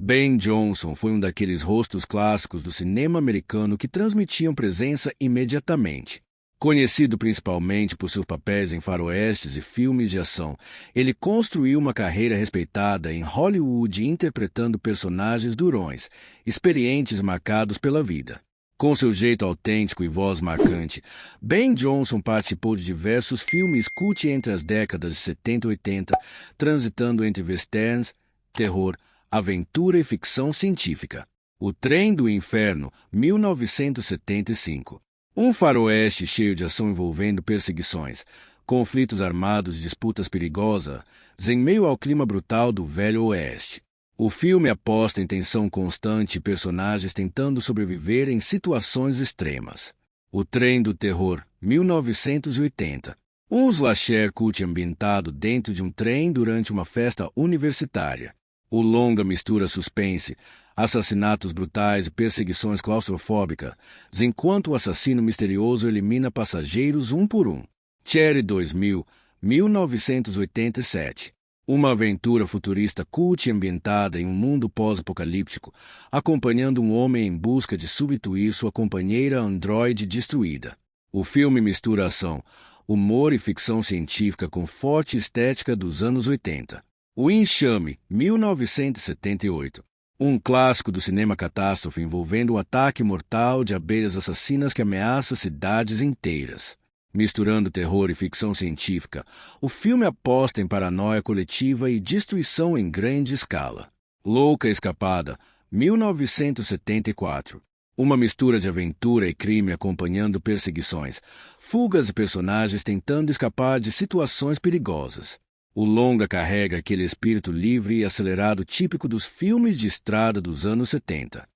Ben Johnson foi um daqueles rostos clássicos do cinema americano que transmitiam presença imediatamente. Conhecido principalmente por seus papéis em faroestes e filmes de ação, ele construiu uma carreira respeitada em Hollywood interpretando personagens durões, experientes e marcados pela vida. Com seu jeito autêntico e voz marcante, Ben Johnson participou de diversos filmes cult entre as décadas de 70 e 80, transitando entre westerns, terror, aventura e ficção científica. O Trem do Inferno, 1975. Um faroeste cheio de ação envolvendo perseguições, conflitos armados e disputas perigosas em meio ao clima brutal do Velho Oeste. O filme aposta em tensão constante e personagens tentando sobreviver em situações extremas. O Trem do Terror, 1980. Um slasher cult ambientado dentro de um trem durante uma festa universitária. O longa mistura suspense, assassinatos brutais e perseguições claustrofóbicas, enquanto o assassino misterioso elimina passageiros um por um. Cherry 2000, 1987. Uma aventura futurista cult ambientada em um mundo pós-apocalíptico, acompanhando um homem em busca de substituir sua companheira androide destruída. O filme mistura ação, humor e ficção científica com forte estética dos anos 80. O Enxame, 1978. Um clássico do cinema catástrofe envolvendo um ataque mortal de abelhas assassinas que ameaça cidades inteiras. Misturando terror e ficção científica, o filme aposta em paranoia coletiva e destruição em grande escala. Louca Escapada, 1974. Uma mistura de aventura e crime acompanhando perseguições, fugas e personagens tentando escapar de situações perigosas. O longa carrega aquele espírito livre e acelerado típico dos filmes de estrada dos anos 70.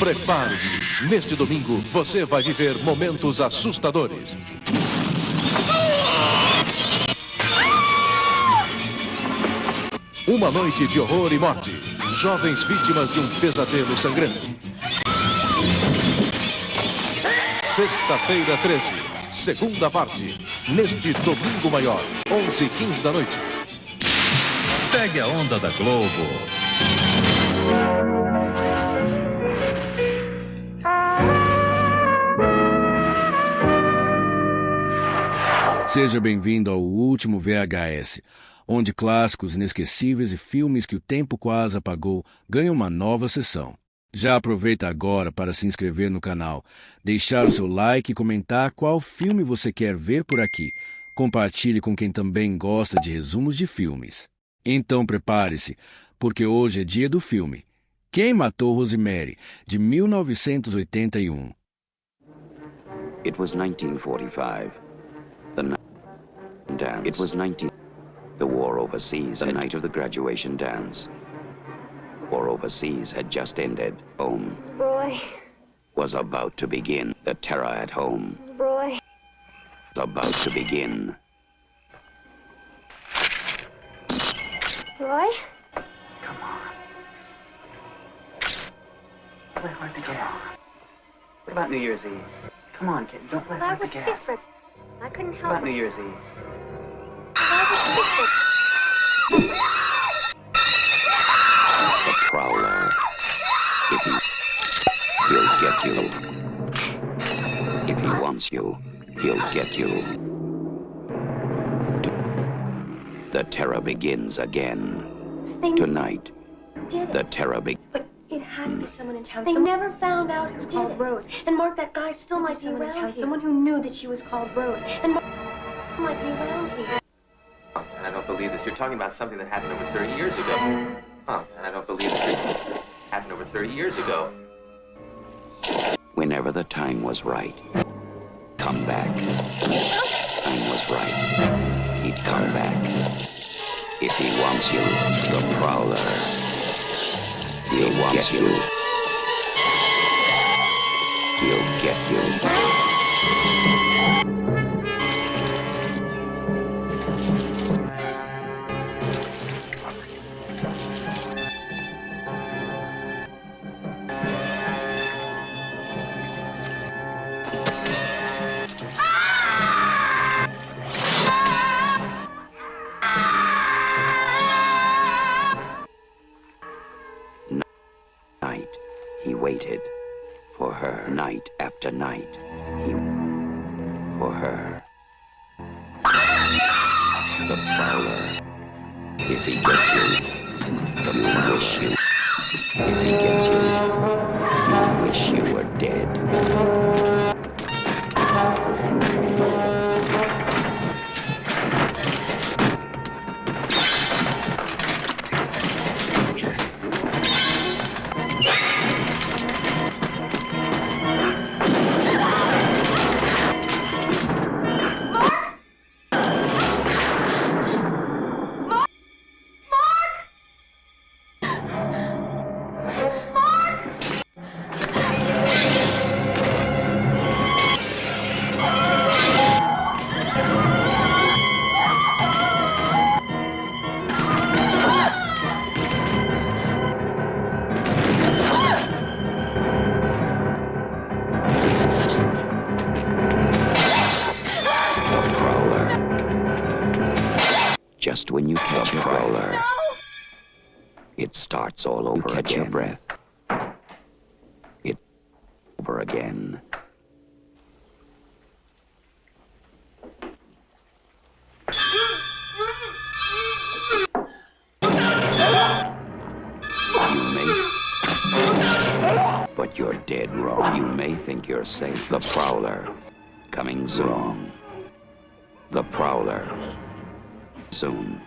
Prepare-se. Neste domingo, você vai viver momentos assustadores. Uma noite de horror e morte. Jovens vítimas de um pesadelo sangrento. Sexta-feira 13, segunda parte. Neste domingo maior, 11h15 da noite. Pegue a onda da Globo. Seja bem-vindo ao último VHS, onde clássicos inesquecíveis e filmes que o tempo quase apagou ganham uma nova sessão. Já aproveita agora para se inscrever no canal, deixar o seu like e comentar qual filme você quer ver por aqui. Compartilhe com quem também gosta de resumos de filmes. Então prepare-se, porque hoje é dia do filme Quem Matou Rosemary, de 1981. It was 1945. It was the war overseas, the night of the graduation dance. War overseas had just ended. Home Roy, was about to begin. The terror at home Roy, was about to begin. Roy? Come on. Play hard to get. What about New Year's Eve? Come on, kid. Don't play hard to get. That was different. I couldn't help What about it. New Year's Eve? That was different. The Prowler. He'll get you. If he wants you, he'll get you. The terror begins again. Tonight, Did it? the terror begins. But it had to be someone in town. They never found out who did it. Rose. And Mark, that guy still might be around here. Someone who knew that she was called Rose. And Mark might be around here. Oh, and I don't believe this. You're talking about something that happened over 30 years ago. Oh, and I don't believe this. Happened over 30 years ago. Whenever the time was right, come back. Time was right. He'd come back. If he wants you, the Prowler. He'll want you. He'll get you. Night, he waited for her. Night after night, for her. The Prowler. If he gets you, he'll wish you. If he gets you, he'll wish you were dead. Just when you catch a Prowler, it starts all over again. Catch your breath. It's over again. But you're dead wrong. You may think you're safe. The Prowler. Coming soon. The Prowler. Soon.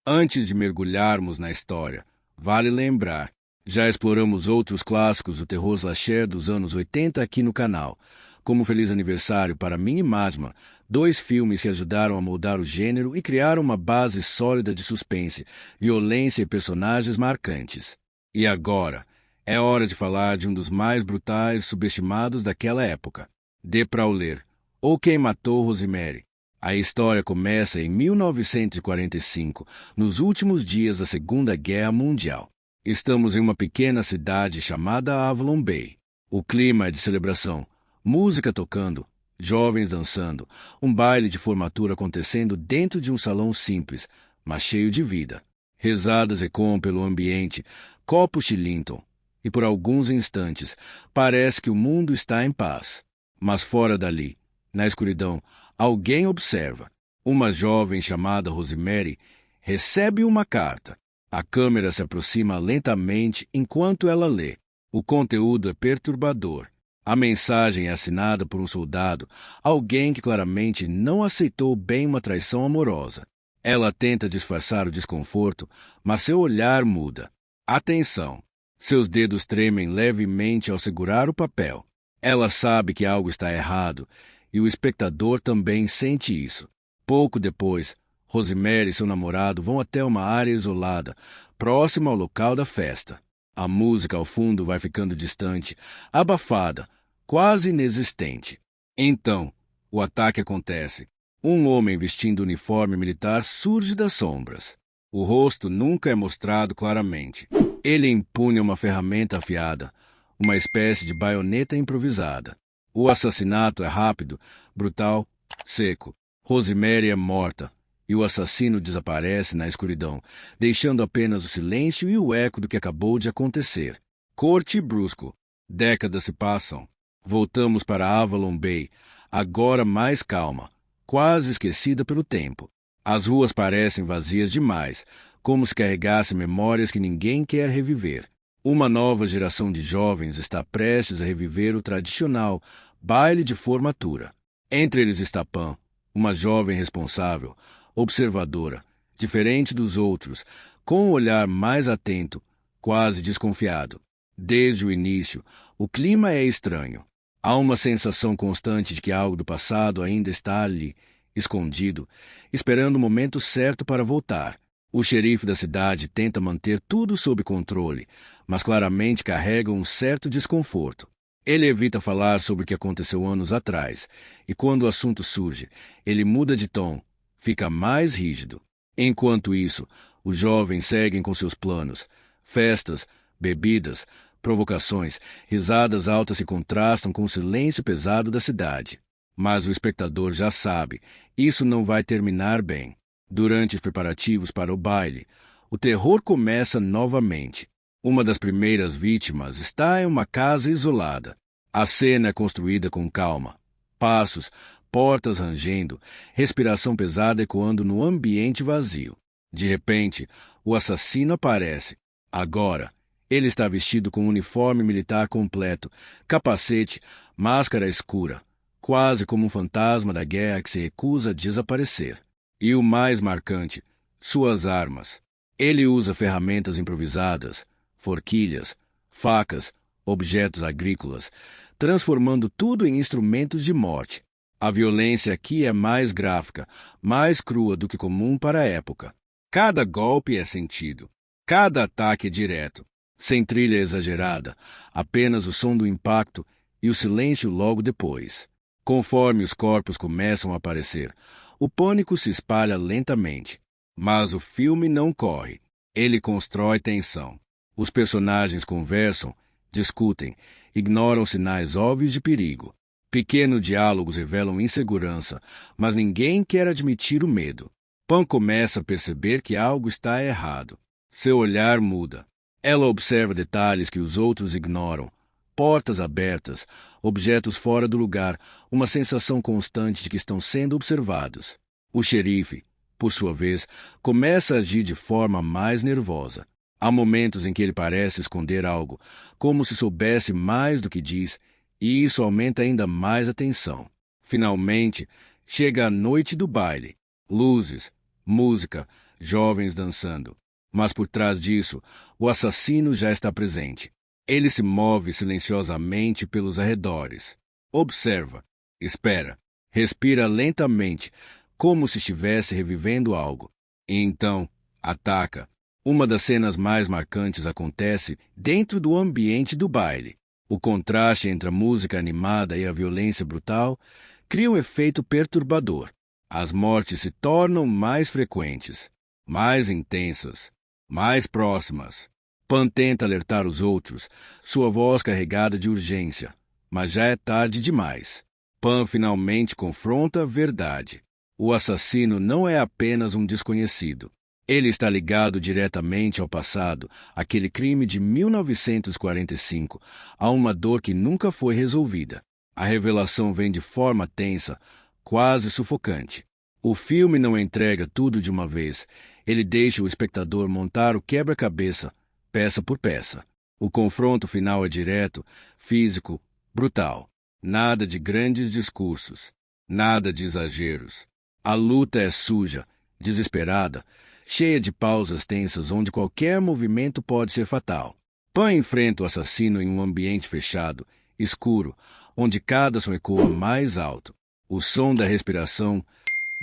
Antes de mergulharmos na história, vale lembrar, já exploramos outros clássicos do terror slasher dos anos 80 aqui no canal, como Feliz Aniversário para Mini Madman, 2 filmes que ajudaram a moldar o gênero e criaram uma base sólida de suspense, violência e personagens marcantes. E agora, é hora de falar de um dos mais brutais e subestimados daquela época, The Prowler, ou Quem Matou Rosemary. A história começa em 1945, nos últimos dias da Segunda Guerra Mundial. Estamos em uma pequena cidade chamada Avalon Bay. O clima é de celebração, música tocando, jovens dançando, um baile de formatura acontecendo dentro de um salão simples, mas cheio de vida. Risadas ecoam pelo ambiente, copos tilintam, e por alguns instantes parece que o mundo está em paz. Mas fora dali, na escuridão, alguém observa. Uma jovem chamada Rosemary recebe uma carta. A câmera se aproxima lentamente enquanto ela lê. O conteúdo é perturbador. A mensagem é assinada por um soldado, alguém que claramente não aceitou bem uma traição amorosa. Ela tenta disfarçar o desconforto, mas seu olhar muda. Atenção! Seus dedos tremem levemente ao segurar o papel. Ela sabe que algo está errado, e o espectador também sente isso. Pouco depois, Rosemary e seu namorado vão até uma área isolada, próxima ao local da festa. A música ao fundo vai ficando distante, abafada, quase inexistente. Então, o ataque acontece. Um homem vestindo uniforme militar surge das sombras. O rosto nunca é mostrado claramente. Ele empunha uma ferramenta afiada, uma espécie de baioneta improvisada. O assassinato é rápido, brutal, seco. Rosemary é morta, e o assassino desaparece na escuridão, deixando apenas o silêncio e o eco do que acabou de acontecer. Corte brusco. Décadas se passam. Voltamos para Avalon Bay, agora mais calma, quase esquecida pelo tempo. As ruas parecem vazias demais, como se carregassem memórias que ninguém quer reviver. Uma nova geração de jovens está prestes a reviver o tradicional baile de formatura. Entre eles está Pam, uma jovem responsável, observadora, diferente dos outros, com um olhar mais atento, quase desconfiado. Desde o início, o clima é estranho. Há uma sensação constante de que algo do passado ainda está ali, escondido, esperando o momento certo para voltar. O xerife da cidade tenta manter tudo sob controle, mas claramente carrega um certo desconforto. Ele evita falar sobre o que aconteceu anos atrás, e quando o assunto surge, ele muda de tom, fica mais rígido. Enquanto isso, os jovens seguem com seus planos. Festas, bebidas, provocações, risadas altas se contrastam com o silêncio pesado da cidade. Mas o espectador já sabe, isso não vai terminar bem. Durante os preparativos para o baile, o terror começa novamente. Uma das primeiras vítimas está em uma casa isolada. A cena é construída com calma. Passos, portas rangendo, respiração pesada ecoando no ambiente vazio. De repente, o assassino aparece. Agora, ele está vestido com um uniforme militar completo, capacete, máscara escura, quase como um fantasma da guerra que se recusa a desaparecer. E o mais marcante, suas armas. Ele usa ferramentas improvisadas, forquilhas, facas, objetos agrícolas, transformando tudo em instrumentos de morte. A violência aqui é mais gráfica, mais crua do que comum para a época. Cada golpe é sentido, cada ataque é direto, sem trilha exagerada, apenas o som do impacto e o silêncio logo depois. Conforme os corpos começam a aparecer, o pânico se espalha lentamente. Mas o filme não corre. Ele constrói tensão. Os personagens conversam, discutem, ignoram sinais óbvios de perigo. Pequenos diálogos revelam insegurança, mas ninguém quer admitir o medo. Pam começa a perceber que algo está errado. Seu olhar muda. Ela observa detalhes que os outros ignoram. Portas abertas, objetos fora do lugar, uma sensação constante de que estão sendo observados. O xerife, por sua vez, começa a agir de forma mais nervosa. Há momentos em que ele parece esconder algo, como se soubesse mais do que diz, e isso aumenta ainda mais a tensão. Finalmente, chega a noite do baile. Luzes, música, jovens dançando. Mas por trás disso, o assassino já está presente. Ele se move silenciosamente pelos arredores. Observa, espera, respira lentamente, como se estivesse revivendo algo. E então, ataca. Uma das cenas mais marcantes acontece dentro do ambiente do baile. O contraste entre a música animada e a violência brutal cria um efeito perturbador. As mortes se tornam mais frequentes, mais intensas, mais próximas. Pam tenta alertar os outros, sua voz carregada de urgência, mas já é tarde demais. Pam finalmente confronta a verdade. O assassino não é apenas um desconhecido. Ele está ligado diretamente ao passado, aquele crime de 1945, a uma dor que nunca foi resolvida. A revelação vem de forma tensa, quase sufocante. O filme não entrega tudo de uma vez. Ele deixa o espectador montar o quebra-cabeça, peça por peça. O confronto final é direto, físico, brutal. Nada de grandes discursos, nada de exageros. A luta é suja, desesperada, cheia de pausas tensas onde qualquer movimento pode ser fatal. Pam enfrenta o assassino em um ambiente fechado, escuro, onde cada som ecoa mais alto. O som da respiração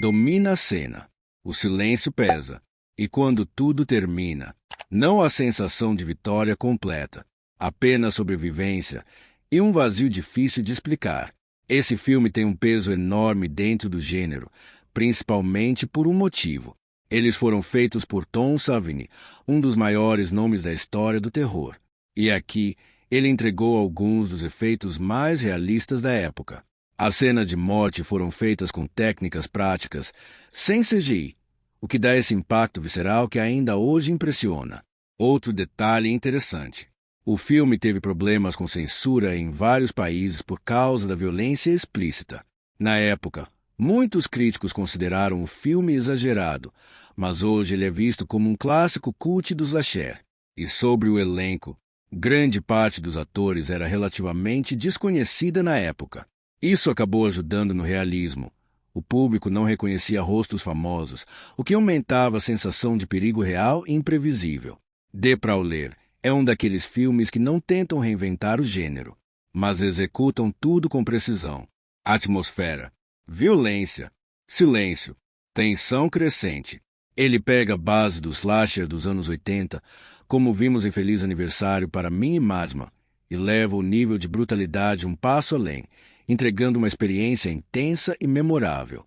domina a cena. O silêncio pesa. E quando tudo termina, não há sensação de vitória completa, apenas sobrevivência e um vazio difícil de explicar. Esse filme tem um peso enorme dentro do gênero, principalmente por um motivo. Eles foram feitos por Tom Savini, um dos maiores nomes da história do terror. E aqui, ele entregou alguns dos efeitos mais realistas da época. As cenas de morte foram feitas com técnicas práticas, sem CGI, o que dá esse impacto visceral que ainda hoje impressiona. Outro detalhe interessante. O filme teve problemas com censura em vários países por causa da violência explícita. Na época, muitos críticos consideraram o filme exagerado, mas hoje ele é visto como um clássico cult do slasher. E sobre o elenco, grande parte dos atores era relativamente desconhecida na época. Isso acabou ajudando no realismo. O público não reconhecia rostos famosos, o que aumentava a sensação de perigo real e imprevisível. The Prowler é um daqueles filmes que não tentam reinventar o gênero, mas executam tudo com precisão. Atmosfera, violência, silêncio, tensão crescente. Ele pega a base do slasher dos anos 80, como vimos em Feliz Aniversário para Mim e Madman, e leva o nível de brutalidade um passo além, entregando uma experiência intensa e memorável.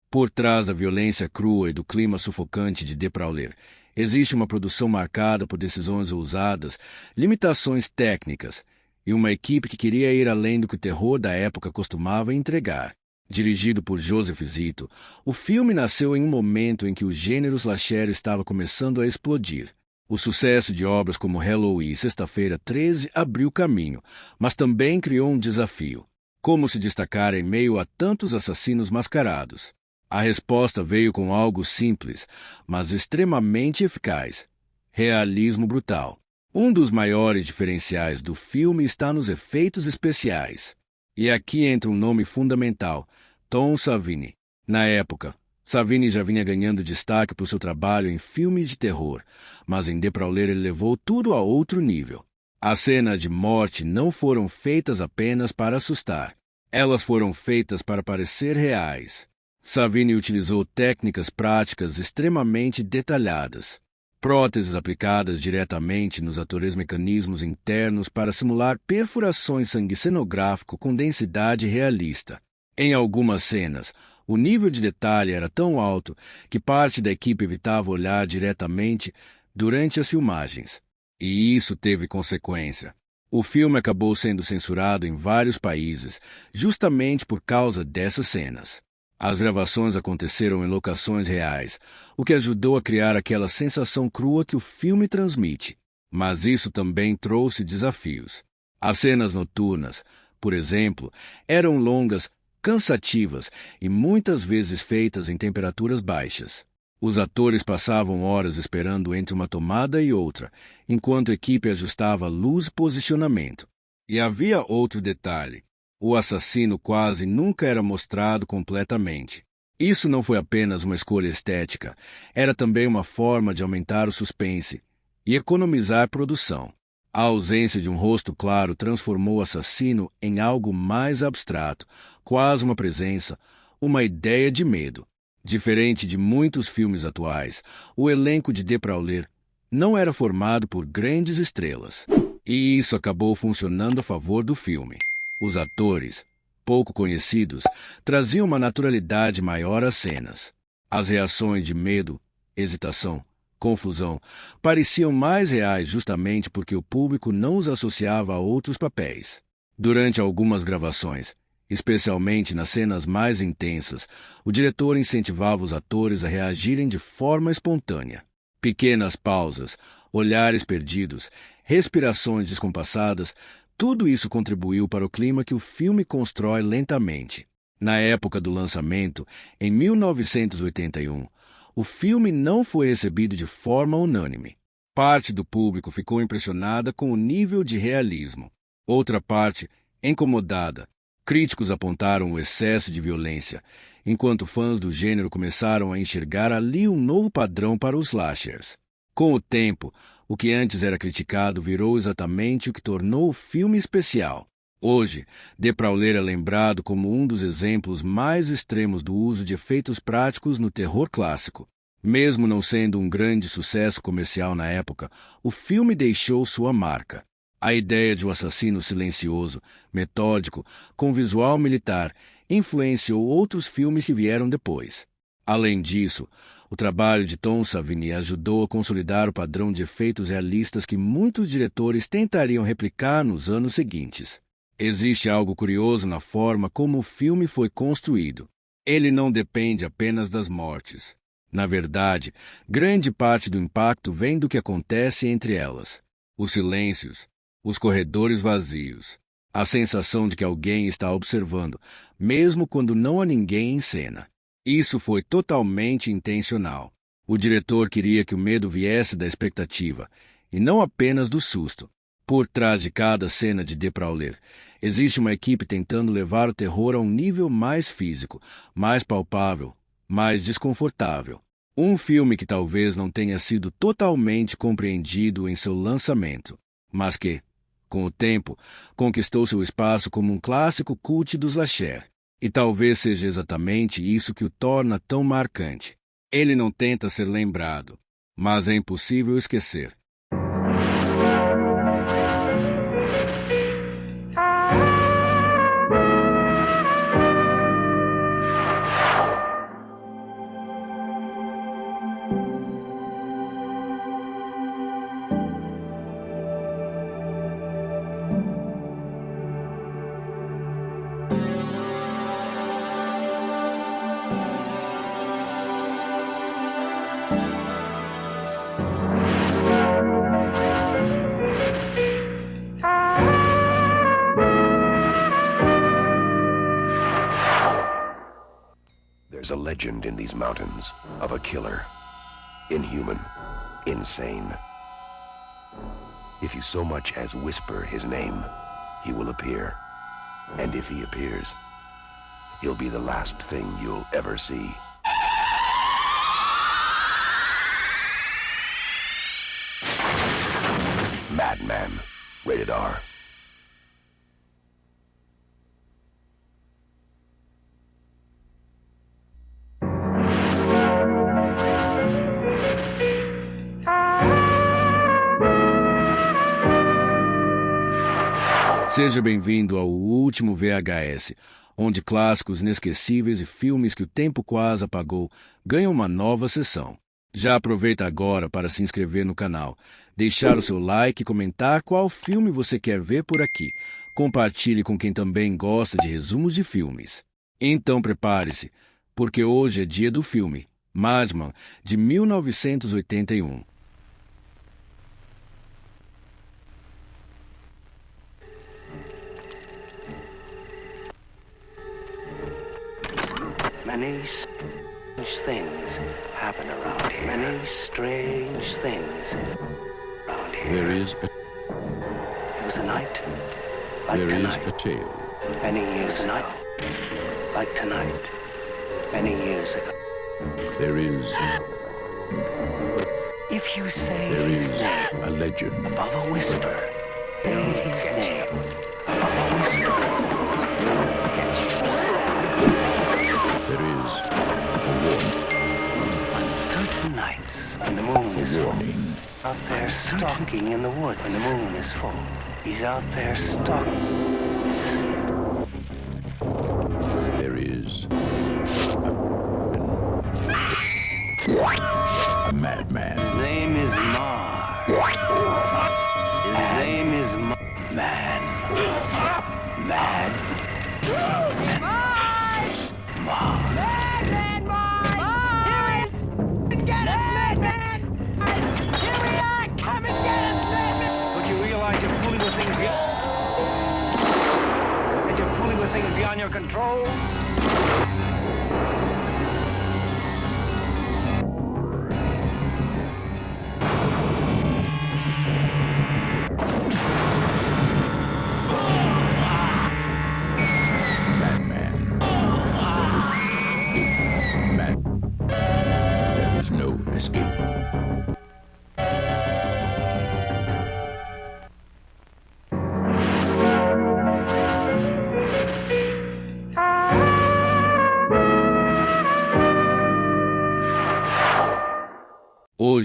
Por trás da violência crua e do clima sufocante de The Prowler, existe uma produção marcada por decisões ousadas, limitações técnicas e uma equipe que queria ir além do que o terror da época costumava entregar. Dirigido por Joseph Zito, o filme nasceu em um momento em que o gênero slasher estava começando a explodir. O sucesso de obras como Halloween e Sexta-feira 13 abriu caminho, mas também criou um desafio: como se destacar em meio a tantos assassinos mascarados. A resposta veio com algo simples, mas extremamente eficaz: realismo brutal. Um dos maiores diferenciais do filme está nos efeitos especiais. E aqui entra um nome fundamental: Tom Savini. Na época, Savini já vinha ganhando destaque por seu trabalho em filmes de terror, mas em The Prowler ele levou tudo a outro nível. As cenas de morte não foram feitas apenas para assustar. Elas foram feitas para parecer reais. Savini utilizou técnicas práticas extremamente detalhadas. Próteses aplicadas diretamente nos atores, mecanismos internos para simular perfurações, sangue cenográfico com densidade realista. Em algumas cenas, o nível de detalhe era tão alto que parte da equipe evitava olhar diretamente durante as filmagens. E isso teve consequência. O filme acabou sendo censurado em vários países, justamente por causa dessas cenas. As gravações aconteceram em locações reais, o que ajudou a criar aquela sensação crua que o filme transmite. Mas isso também trouxe desafios. As cenas noturnas, por exemplo, eram longas, cansativas e muitas vezes feitas em temperaturas baixas. Os atores passavam horas esperando entre uma tomada e outra, enquanto a equipe ajustava luz e posicionamento. E havia outro detalhe: o assassino quase nunca era mostrado completamente. Isso não foi apenas uma escolha estética, era também uma forma de aumentar o suspense e economizar produção. A ausência de um rosto claro transformou o assassino em algo mais abstrato, quase uma presença, uma ideia de medo. Diferente de muitos filmes atuais, o elenco de The Prowler não era formado por grandes estrelas. E isso acabou funcionando a favor do filme. Os atores, pouco conhecidos, traziam uma naturalidade maior às cenas. As reações de medo, hesitação, confusão pareciam mais reais justamente porque o público não os associava a outros papéis. Durante algumas gravações, especialmente nas cenas mais intensas, o diretor incentivava os atores a reagirem de forma espontânea. Pequenas pausas, olhares perdidos, respirações descompassadas, tudo isso contribuiu para o clima que o filme constrói lentamente. Na época do lançamento, em 1981, o filme não foi recebido de forma unânime. Parte do público ficou impressionada com o nível de realismo. Outra parte, incomodada. Críticos apontaram o excesso de violência, enquanto fãs do gênero começaram a enxergar ali um novo padrão para os slashers. Com o tempo, O que antes era criticado virou exatamente o que tornou o filme especial. Hoje, De Prauler é lembrado como um dos exemplos mais extremos do uso de efeitos práticos no terror clássico. Mesmo não sendo um grande sucesso comercial na época, o filme deixou sua marca. A ideia de um assassino silencioso, metódico, com visual militar, influenciou outros filmes que vieram depois. Além disso, o trabalho de Tom Savini ajudou a consolidar o padrão de efeitos realistas que muitos diretores tentariam replicar nos anos seguintes. Existe algo curioso na forma como o filme foi construído. Ele não depende apenas das mortes. Na verdade, grande parte do impacto vem do que acontece entre elas. Os silêncios, os corredores vazios, a sensação de que alguém está observando, mesmo quando não há ninguém em cena. Isso foi totalmente intencional. O diretor queria que o medo viesse da expectativa, e não apenas do susto. Por trás de cada cena de De Prauler, existe uma equipe tentando levar o terror a um nível mais físico, mais palpável, mais desconfortável. Um filme que talvez não tenha sido totalmente compreendido em seu lançamento, mas que, com o tempo, conquistou seu espaço como um clássico cult do slasher. E talvez seja exatamente isso que o torna tão marcante. Ele não tenta ser lembrado, mas é impossível esquecer. There's a legend in these mountains of a killer. Inhuman, insane. If you so much as whisper his name, he will appear. And if he appears, he'll be the last thing you'll ever see. Madman. Rated R. Seja bem-vindo ao último VHS, onde clássicos inesquecíveis e filmes que o tempo quase apagou ganham uma nova sessão. Já aproveita agora para se inscrever no canal, deixar o seu like e comentar qual filme você quer ver por aqui. Compartilhe com quem também gosta de resumos de filmes. Então prepare-se, porque hoje é dia do filme Madman, de 1981. Many strange things happen around here. Many strange things around here. There is a... It was a night like there tonight. is a tale. Many years ago. Like tonight. Many years ago. There is... If you say There his is name a legend. above a whisper, say his name above a whisper. There is a warning. On certain nights, when the moon is full, Warning. out there stalking in the woods. When the moon is full, he's out there stalking. There is a madman. His name is Mar. His name is Mad. Mad. Mar. Madman, Mars! Here he is! Get us, Madman! Here we are! Come and get us, Madman! Don't you realize you're fooling with things beyond... that you're fooling with things beyond your control? There is no escape.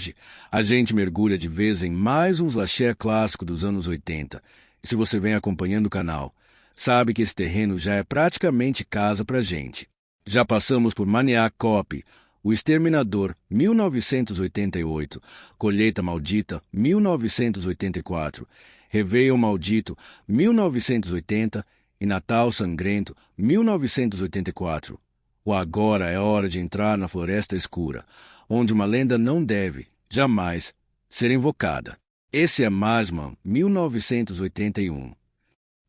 Hoje, a gente mergulha de vez em mais um slasher clássico dos anos 80. E se você vem acompanhando o canal, sabe que esse terreno já é praticamente casa pra gente. Já passamos por Maniac Cop, O Exterminador, 1988, Colheita Maldita, 1984, Réveillon Maldito, 1980 e Natal Sangrento, 1984. O agora é hora de entrar na Floresta Escura, onde uma lenda não deve, jamais, ser invocada. Esse é Madman, 1981.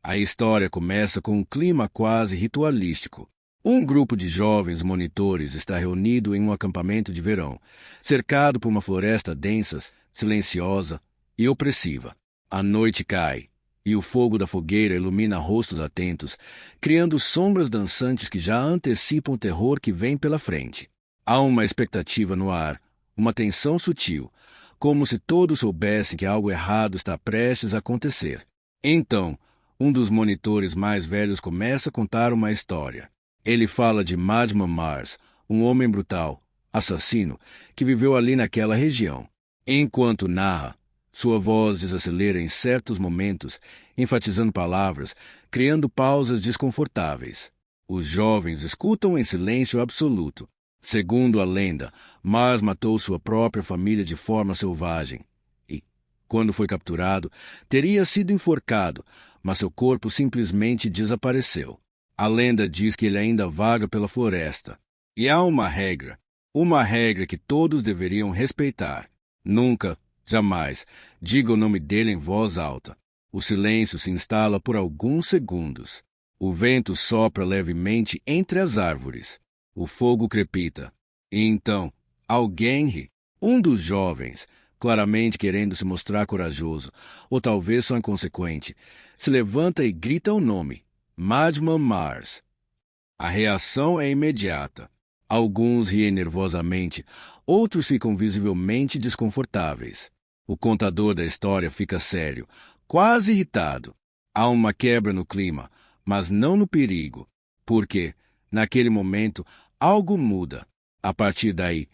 A história começa com um clima quase ritualístico. Um grupo de jovens monitores está reunido em um acampamento de verão, cercado por uma floresta densa, silenciosa e opressiva. A noite cai, e o fogo da fogueira ilumina rostos atentos, criando sombras dançantes que já antecipam o terror que vem pela frente. Há uma expectativa no ar, uma tensão sutil, como se todos soubessem que algo errado está prestes a acontecer. Então, um dos monitores mais velhos começa a contar uma história. Ele fala de Madman Mars, um homem brutal, assassino, que viveu ali naquela região. Enquanto narra, sua voz desacelera em certos momentos, enfatizando palavras, criando pausas desconfortáveis. Os jovens escutam em silêncio absoluto. Segundo a lenda, Mars matou sua própria família de forma selvagem e, quando foi capturado, teria sido enforcado, mas seu corpo simplesmente desapareceu. A lenda diz que ele ainda vaga pela floresta. E há uma regra que todos deveriam respeitar. Nunca, jamais, diga o nome dele em voz alta. O silêncio se instala por alguns segundos. O vento sopra levemente entre as árvores. O fogo crepita. E então, alguém ri. Um dos jovens, claramente querendo se mostrar corajoso, ou talvez só inconsequente, se levanta e grita o nome. Madman Mars. A reação é imediata. Alguns riem nervosamente, outros ficam visivelmente desconfortáveis. O contador da história fica sério, quase irritado. Há uma quebra no clima, mas não no perigo, porque, naquele momento, algo muda. A partir daí,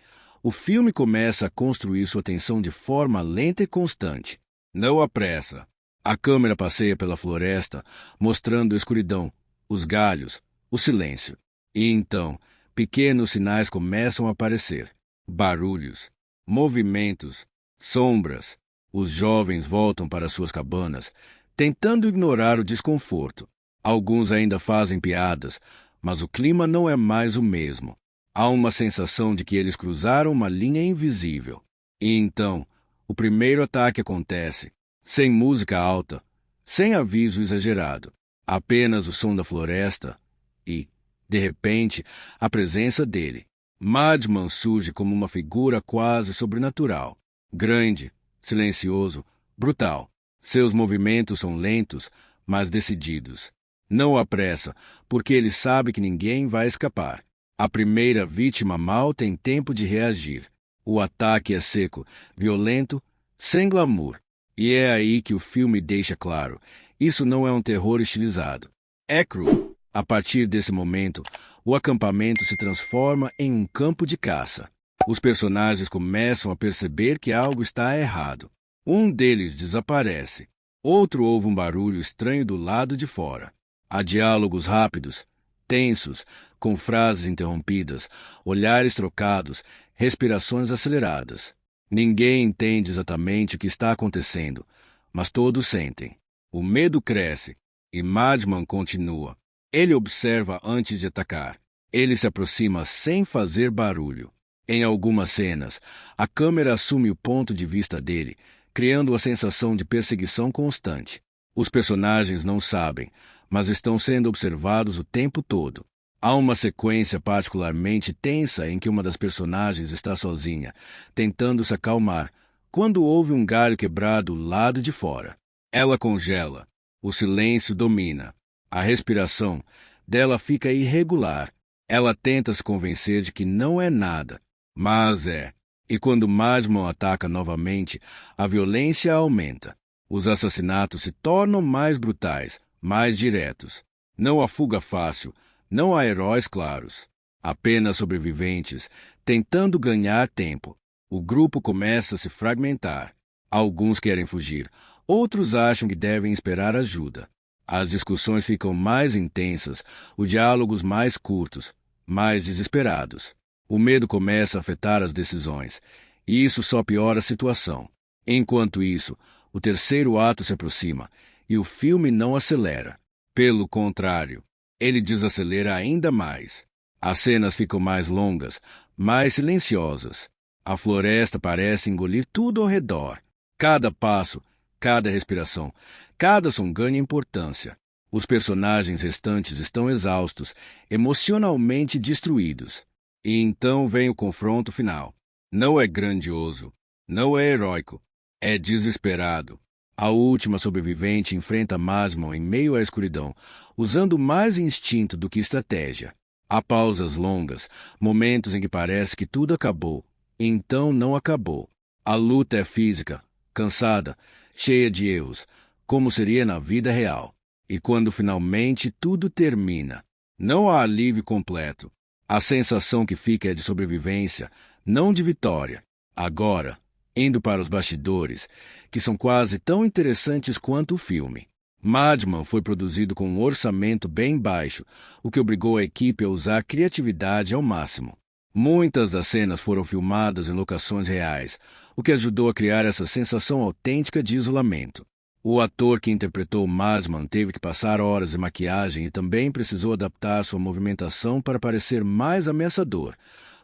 o filme começa a construir sua tensão de forma lenta e constante. Não há pressa. A câmera passeia pela floresta, mostrando a escuridão, os galhos, o silêncio. E então, pequenos sinais começam a aparecer. Barulhos, movimentos, sombras. Os jovens voltam para suas cabanas, tentando ignorar o desconforto. Alguns ainda fazem piadas, mas o clima não é mais o mesmo. Há uma sensação de que eles cruzaram uma linha invisível. E então, o primeiro ataque acontece. Sem música alta, sem aviso exagerado, apenas o som da floresta e, de repente, a presença dele. Madman surge como uma figura quase sobrenatural, grande, silencioso, brutal. Seus movimentos são lentos, mas decididos. Não há pressa, porque ele sabe que ninguém vai escapar. A primeira vítima mal tem tempo de reagir. O ataque é seco, violento, sem glamour. E é aí que o filme deixa claro, isso não é um terror estilizado. É cru. A partir desse momento, o acampamento se transforma em um campo de caça. Os personagens começam a perceber que algo está errado. Um deles desaparece. Outro ouve um barulho estranho do lado de fora. Há diálogos rápidos, tensos, com frases interrompidas, olhares trocados, respirações aceleradas. Ninguém entende exatamente o que está acontecendo, mas todos sentem. O medo cresce e Madman continua. Ele observa antes de atacar. Ele se aproxima sem fazer barulho. Em algumas cenas, a câmera assume o ponto de vista dele, criando a sensação de perseguição constante. Os personagens não sabem, mas estão sendo observados o tempo todo. Há uma sequência particularmente tensa em que uma das personagens está sozinha, tentando se acalmar, quando ouve um galho quebrado do lado de fora. Ela congela. O silêncio domina. A respiração dela fica irregular. Ela tenta se convencer de que não é nada, mas é. E quando Madman ataca novamente, a violência aumenta. Os assassinatos se tornam mais brutais, mais diretos. Não há fuga fácil. Não há heróis claros, apenas sobreviventes tentando ganhar tempo. O grupo começa a se fragmentar. Alguns querem fugir, outros acham que devem esperar ajuda. As discussões ficam mais intensas, os diálogos mais curtos, mais desesperados. O medo começa a afetar as decisões, e isso só piora a situação. Enquanto isso, o terceiro ato se aproxima, e o filme não acelera. Pelo contrário, ele desacelera ainda mais. As cenas ficam mais longas, mais silenciosas. A floresta parece engolir tudo ao redor. Cada passo, cada respiração, cada som ganha importância. Os personagens restantes estão exaustos, emocionalmente destruídos. E então vem o confronto final. Não é grandioso, não é heróico, é desesperado. A última sobrevivente enfrenta Masmon em meio à escuridão, usando mais instinto do que estratégia. Há pausas longas, momentos em que parece que tudo acabou. Então não acabou. A luta é física, cansada, cheia de erros, como seria na vida real. E quando finalmente tudo termina, não há alívio completo. A sensação que fica é de sobrevivência, não de vitória. Agora, indo para os bastidores, que são quase tão interessantes quanto o filme. Madman foi produzido com um orçamento bem baixo, o que obrigou a equipe a usar criatividade ao máximo. Muitas das cenas foram filmadas em locações reais, o que ajudou a criar essa sensação autêntica de isolamento. O ator que interpretou Masman teve que passar horas em maquiagem e também precisou adaptar sua movimentação para parecer mais ameaçador,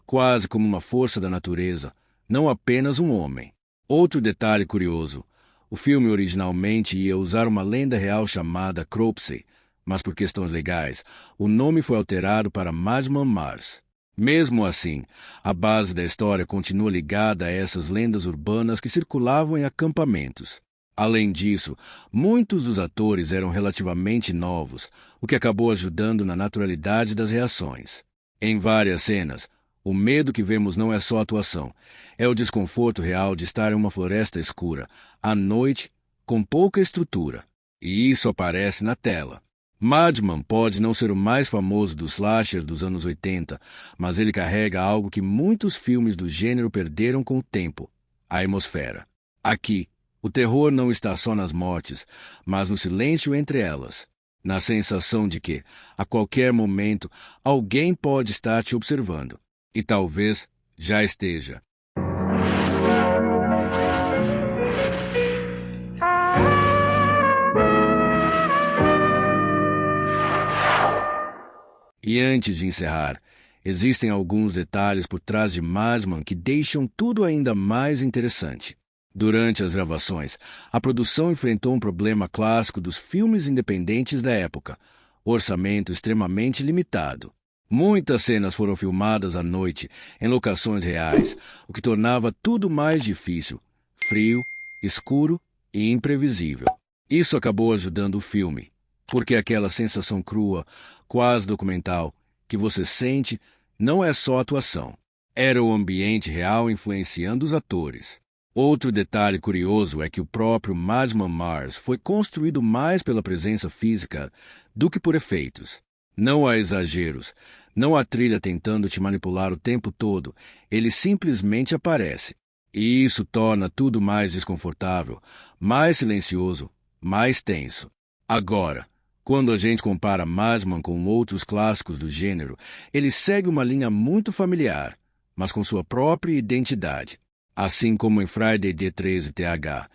quase como uma força da natureza, não apenas um homem. Outro detalhe curioso: o filme originalmente ia usar uma lenda real chamada Cropsey, mas por questões legais, o nome foi alterado para Madman Mars. Mesmo assim, a base da história continua ligada a essas lendas urbanas que circulavam em acampamentos. Além disso, muitos dos atores eram relativamente novos, o que acabou ajudando na naturalidade das reações. Em várias cenas, o medo que vemos não é só atuação, é o desconforto real de estar em uma floresta escura, à noite, com pouca estrutura. E isso aparece na tela. Madman pode não ser o mais famoso dos slashers dos anos 80, mas ele carrega algo que muitos filmes do gênero perderam com o tempo: a atmosfera. Aqui, o terror não está só nas mortes, mas no silêncio entre elas, na sensação de que, a qualquer momento, alguém pode estar te observando. E talvez já esteja. E antes de encerrar, existem alguns detalhes por trás de Madman que deixam tudo ainda mais interessante. Durante as gravações, a produção enfrentou um problema clássico dos filmes independentes da época: orçamento extremamente limitado. Muitas cenas foram filmadas à noite, em locações reais, o que tornava tudo mais difícil, frio, escuro e imprevisível. Isso acabou ajudando o filme, porque aquela sensação crua, quase documental, que você sente não é só atuação. Era o ambiente real influenciando os atores. Outro detalhe curioso é que o próprio Madman Mars foi construído mais pela presença física do que por efeitos. Não há exageros, não há trilha tentando te manipular o tempo todo, ele simplesmente aparece. E isso torna tudo mais desconfortável, mais silencioso, mais tenso. Agora, quando a gente compara Madman com outros clássicos do gênero, ele segue uma linha muito familiar, mas com sua própria identidade. Assim como em Friday the 13th,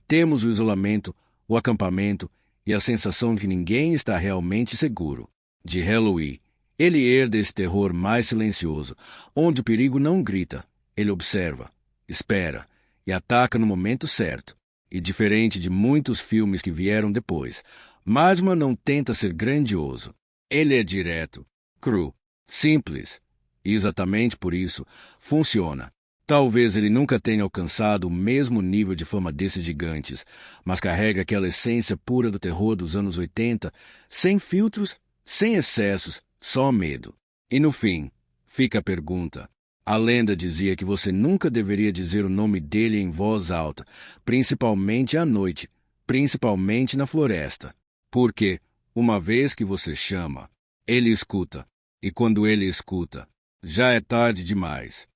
temos o isolamento, o acampamento e a sensação de que ninguém está realmente seguro. De Halloween, ele herda esse terror mais silencioso, onde o perigo não grita, ele observa, espera e ataca no momento certo. E diferente de muitos filmes que vieram depois, Madman não tenta ser grandioso. Ele é direto, cru, simples. E exatamente por isso, funciona. Talvez ele nunca tenha alcançado o mesmo nível de fama desses gigantes, mas carrega aquela essência pura do terror dos anos 80, sem filtros, sem excessos, só medo. E no fim, fica a pergunta. A lenda dizia que você nunca deveria dizer o nome dele em voz alta, principalmente à noite, principalmente na floresta. Porque, uma vez que você chama, ele escuta. E quando ele escuta, já é tarde demais.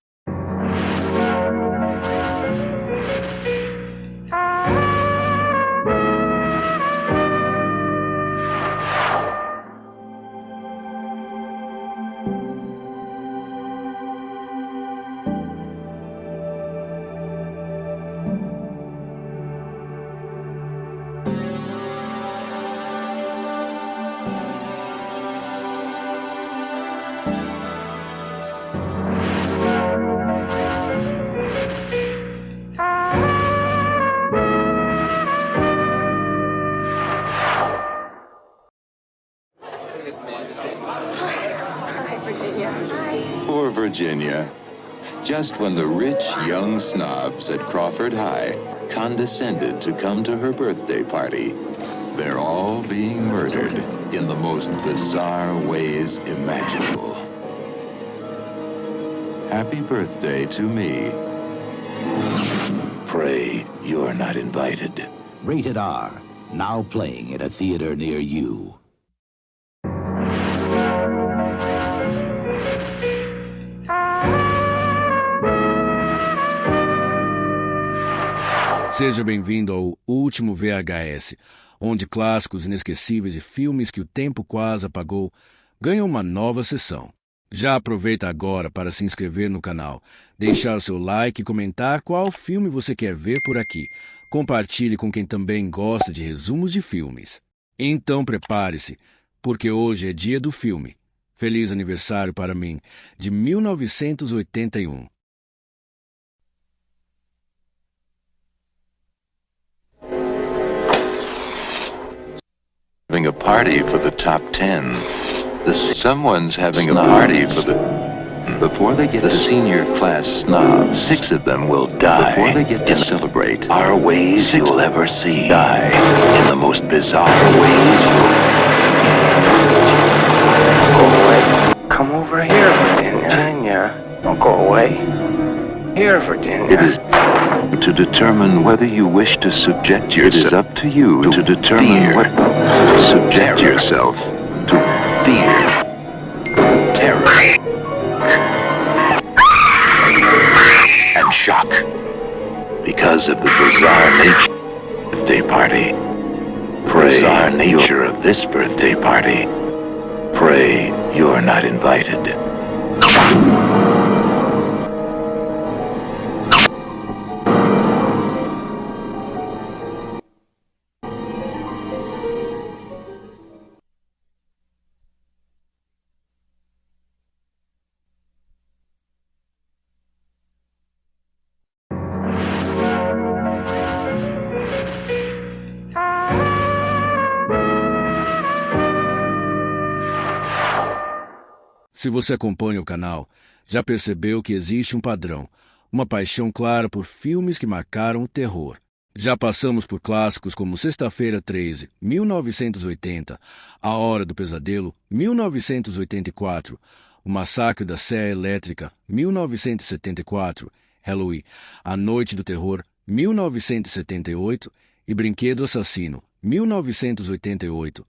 Hi, Virginia. Hi. Poor Virginia. Just when the rich young snobs at Crawford High condescended to come to her birthday party, they're all being murdered in the most bizarre ways imaginable. Happy birthday to me. Pray you're not invited. Rated R. Now playing at a theater near you. Seja bem-vindo ao último VHS, onde clássicos inesquecíveis e filmes que o tempo quase apagou ganham uma nova sessão. Já aproveita agora para se inscrever no canal, deixar o seu like e comentar qual filme você quer ver por aqui. Compartilhe com quem também gosta de resumos de filmes. Então prepare-se, porque hoje é dia do filme. Feliz aniversário para mim, de 1981. Having a party for the top 10. Someone's having a party for the... Before they get the senior class snobs, 6 of them will die. Before they get to celebrate our ways you'll ever see. Die in the most bizarre ways you'll... Go away. Come over here, Virginia. Don't go away. Here, Virginia. It is to determine whether you wish to subject yourself. It is up to you to determine what to subject yourself to fear, terror, and shock because of the bizarre nature of the birthday party. Pray bizarre nature of this birthday party. Pray you're not invited. Se você acompanha o canal, já percebeu que existe um padrão, uma paixão clara por filmes que marcaram o terror. Já passamos por clássicos como Sexta-feira 13, 1980, A Hora do Pesadelo, 1984, O Massacre da Serra Elétrica, 1974, Halloween, A Noite do Terror, 1978 e Brinquedo Assassino, 1988.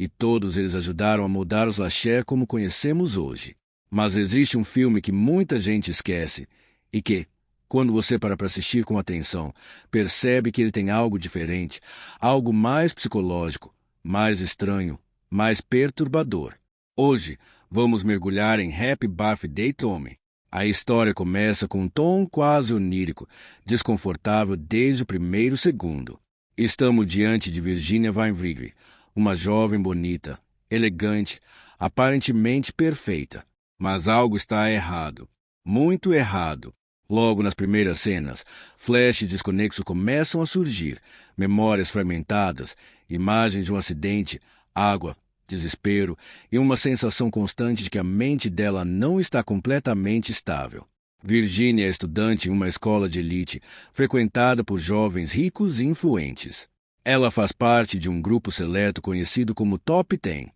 E todos eles ajudaram a moldar os slasher como conhecemos hoje. Mas existe um filme que muita gente esquece e que, quando você para assistir com atenção, percebe que ele tem algo diferente, algo mais psicológico, mais estranho, mais perturbador. Hoje, vamos mergulhar em Happy Birthday Tommy. A história começa com um tom quase onírico, desconfortável desde o primeiro segundo. Estamos diante de Virginia Van Wrigley, uma jovem bonita, elegante, aparentemente perfeita. Mas algo está errado. Muito errado. Logo nas primeiras cenas, flashes desconexos começam a surgir, memórias fragmentadas, imagens de um acidente, água, desespero e uma sensação constante de que a mente dela não está completamente estável. Virginia é estudante em uma escola de elite, frequentada por jovens ricos e influentes. Ela faz parte de um grupo seleto conhecido como Top 10,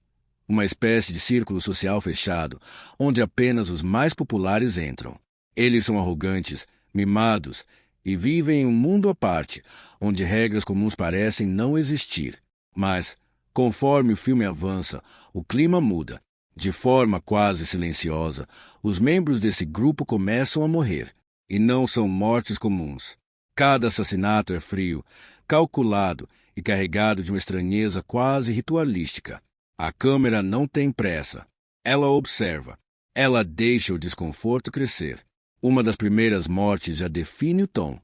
uma espécie de círculo social fechado, onde apenas os mais populares entram. Eles são arrogantes, mimados e vivem em um mundo à parte, onde regras comuns parecem não existir. Mas, conforme o filme avança, o clima muda. De forma quase silenciosa, os membros desse grupo começam a morrer. E não são mortes comuns. Cada assassinato é frio, calculado e carregado de uma estranheza quase ritualística. A câmera não tem pressa. Ela observa. Ela deixa o desconforto crescer. Uma das primeiras mortes já define o tom.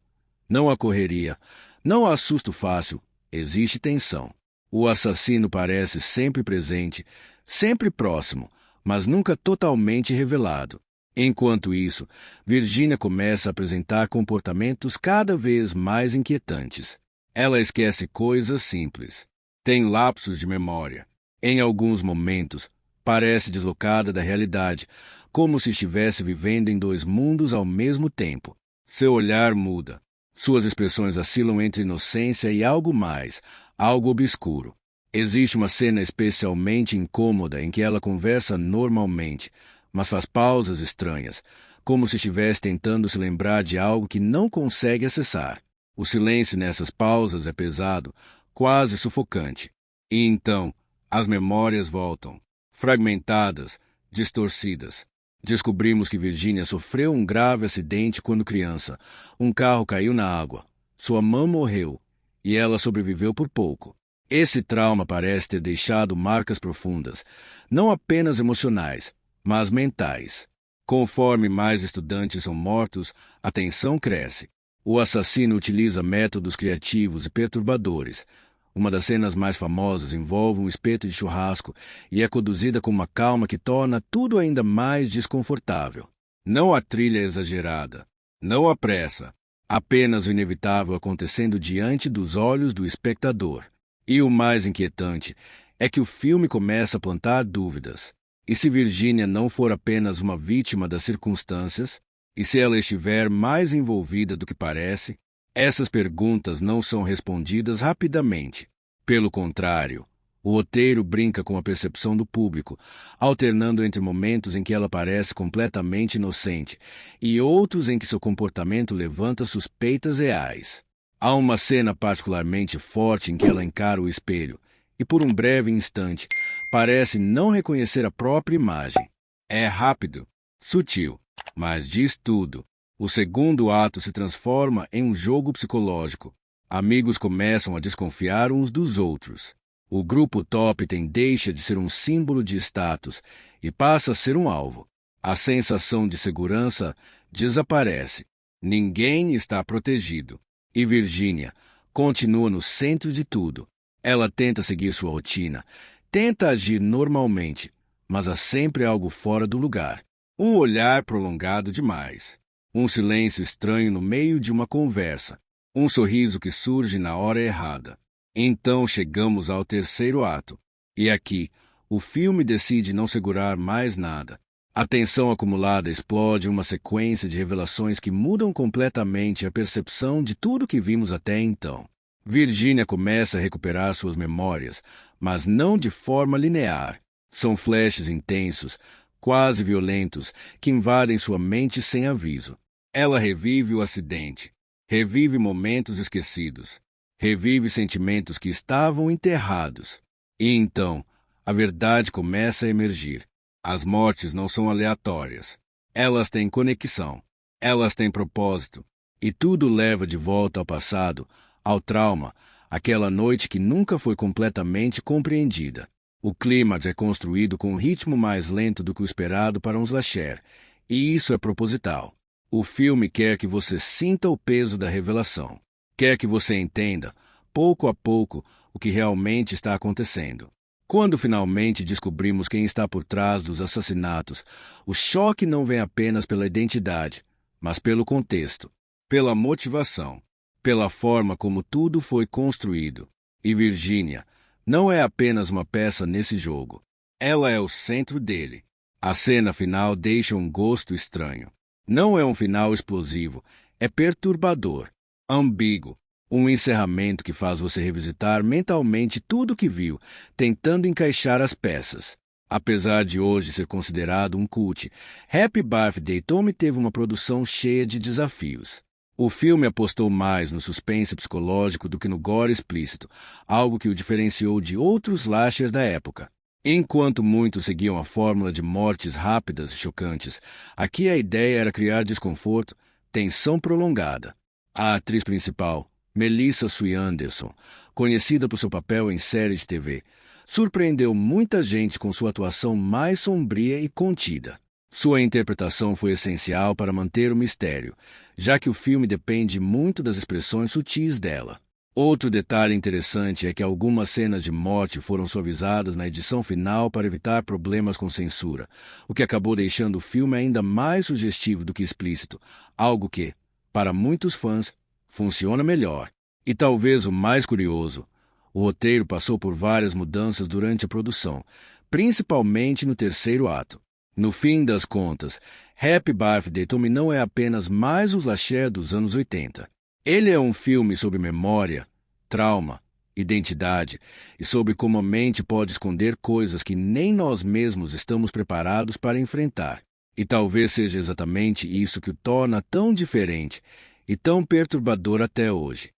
Não há correria, não há susto fácil, existe tensão. O assassino parece sempre presente, sempre próximo, mas nunca totalmente revelado. Enquanto isso, Virginia começa a apresentar comportamentos cada vez mais inquietantes. Ela esquece coisas simples. Tem lapsos de memória. Em alguns momentos, Parece deslocada da realidade, como se estivesse vivendo em dois mundos ao mesmo tempo. Seu olhar muda. Suas expressões oscilam entre inocência e algo mais, algo obscuro. Existe uma cena especialmente incômoda em que ela conversa normalmente, mas faz pausas estranhas, como se estivesse tentando se lembrar de algo que não consegue acessar. O silêncio nessas pausas é pesado, quase sufocante. E então, as memórias voltam, fragmentadas, distorcidas. Descobrimos que Virginia sofreu um grave acidente quando criança. Um carro caiu na água. Sua mãe morreu, e ela sobreviveu por pouco. Esse trauma parece ter deixado marcas profundas, não apenas emocionais, mas mentais. Conforme mais estudantes são mortos, a tensão cresce. O assassino utiliza métodos criativos e perturbadores. Uma das cenas mais famosas envolve um espeto de churrasco e é conduzida com uma calma que torna tudo ainda mais desconfortável. Não há trilha exagerada, não há pressa, apenas o inevitável acontecendo diante dos olhos do espectador. E o mais inquietante é que o filme começa a plantar dúvidas. E se Virginia não for apenas uma vítima das circunstâncias? E se ela estiver mais envolvida do que parece? Essas perguntas não são respondidas rapidamente. Pelo contrário, o roteiro brinca com a percepção do público, alternando entre momentos em que ela parece completamente inocente e outros em que seu comportamento levanta suspeitas reais. Há uma cena particularmente forte em que ela encara o espelho e, por um breve instante, parece não reconhecer a própria imagem. É rápido, sutil, mas diz tudo. O segundo ato se transforma em um jogo psicológico. Amigos começam a desconfiar uns dos outros. O grupo top deixa de ser um símbolo de status e passa a ser um alvo. A sensação de segurança desaparece. Ninguém está protegido. E Virginia continua no centro de tudo. Ela tenta seguir sua rotina, tenta agir normalmente, mas há sempre algo fora do lugar. Um olhar prolongado demais. Um silêncio estranho no meio de uma conversa. Um sorriso que surge na hora errada. Então chegamos ao terceiro ato. E aqui, o filme decide não segurar mais nada. A tensão acumulada explode em uma sequência de revelações que mudam completamente a percepção de tudo que vimos até então. Virginia começa a recuperar suas memórias, mas não de forma linear. São flashes intensos, quase violentos, que invadem sua mente sem aviso. Ela revive o acidente, revive momentos esquecidos, revive sentimentos que estavam enterrados. E então, a verdade começa a emergir. As mortes não são aleatórias. Elas têm conexão. Elas têm propósito. E tudo leva de volta ao passado, ao trauma, aquela noite que nunca foi completamente compreendida. O clímax é construído com um ritmo mais lento do que o esperado para um slasher, e isso é proposital. O filme quer que você sinta o peso da revelação. Quer que você entenda, pouco a pouco, o que realmente está acontecendo. Quando finalmente descobrimos quem está por trás dos assassinatos, o choque não vem apenas pela identidade, mas pelo contexto, pela motivação, pela forma como tudo foi construído. E Virginia não é apenas uma peça nesse jogo. Ela é o centro dele. A cena final deixa um gosto estranho. Não é um final explosivo, é perturbador, ambíguo. Um encerramento que faz você revisitar mentalmente tudo o que viu, tentando encaixar as peças. Apesar de hoje ser considerado um cult, Happy Birthday Tommy teve uma produção cheia de desafios. O filme apostou mais no suspense psicológico do que no gore explícito, algo que o diferenciou de outros slashers da época. Enquanto muitos seguiam a fórmula de mortes rápidas e chocantes, aqui a ideia era criar desconforto, tensão prolongada. A atriz principal, Melissa Sue Anderson, conhecida por seu papel em séries de TV, surpreendeu muita gente com sua atuação mais sombria e contida. Sua interpretação foi essencial para manter o mistério, já que o filme depende muito das expressões sutis dela. Outro detalhe interessante é que algumas cenas de morte foram suavizadas na edição final para evitar problemas com censura, o que acabou deixando o filme ainda mais sugestivo do que explícito, algo que, para muitos fãs, funciona melhor. E talvez o mais curioso, o roteiro passou por várias mudanças durante a produção, principalmente no terceiro ato. No fim das contas, Happy Birthday to Me não é apenas mais um slasher dos anos 80. Ele é um filme sobre memória, trauma, identidade e sobre como a mente pode esconder coisas que nem nós mesmos estamos preparados para enfrentar. E talvez seja exatamente isso que o torna tão diferente e tão perturbador até hoje.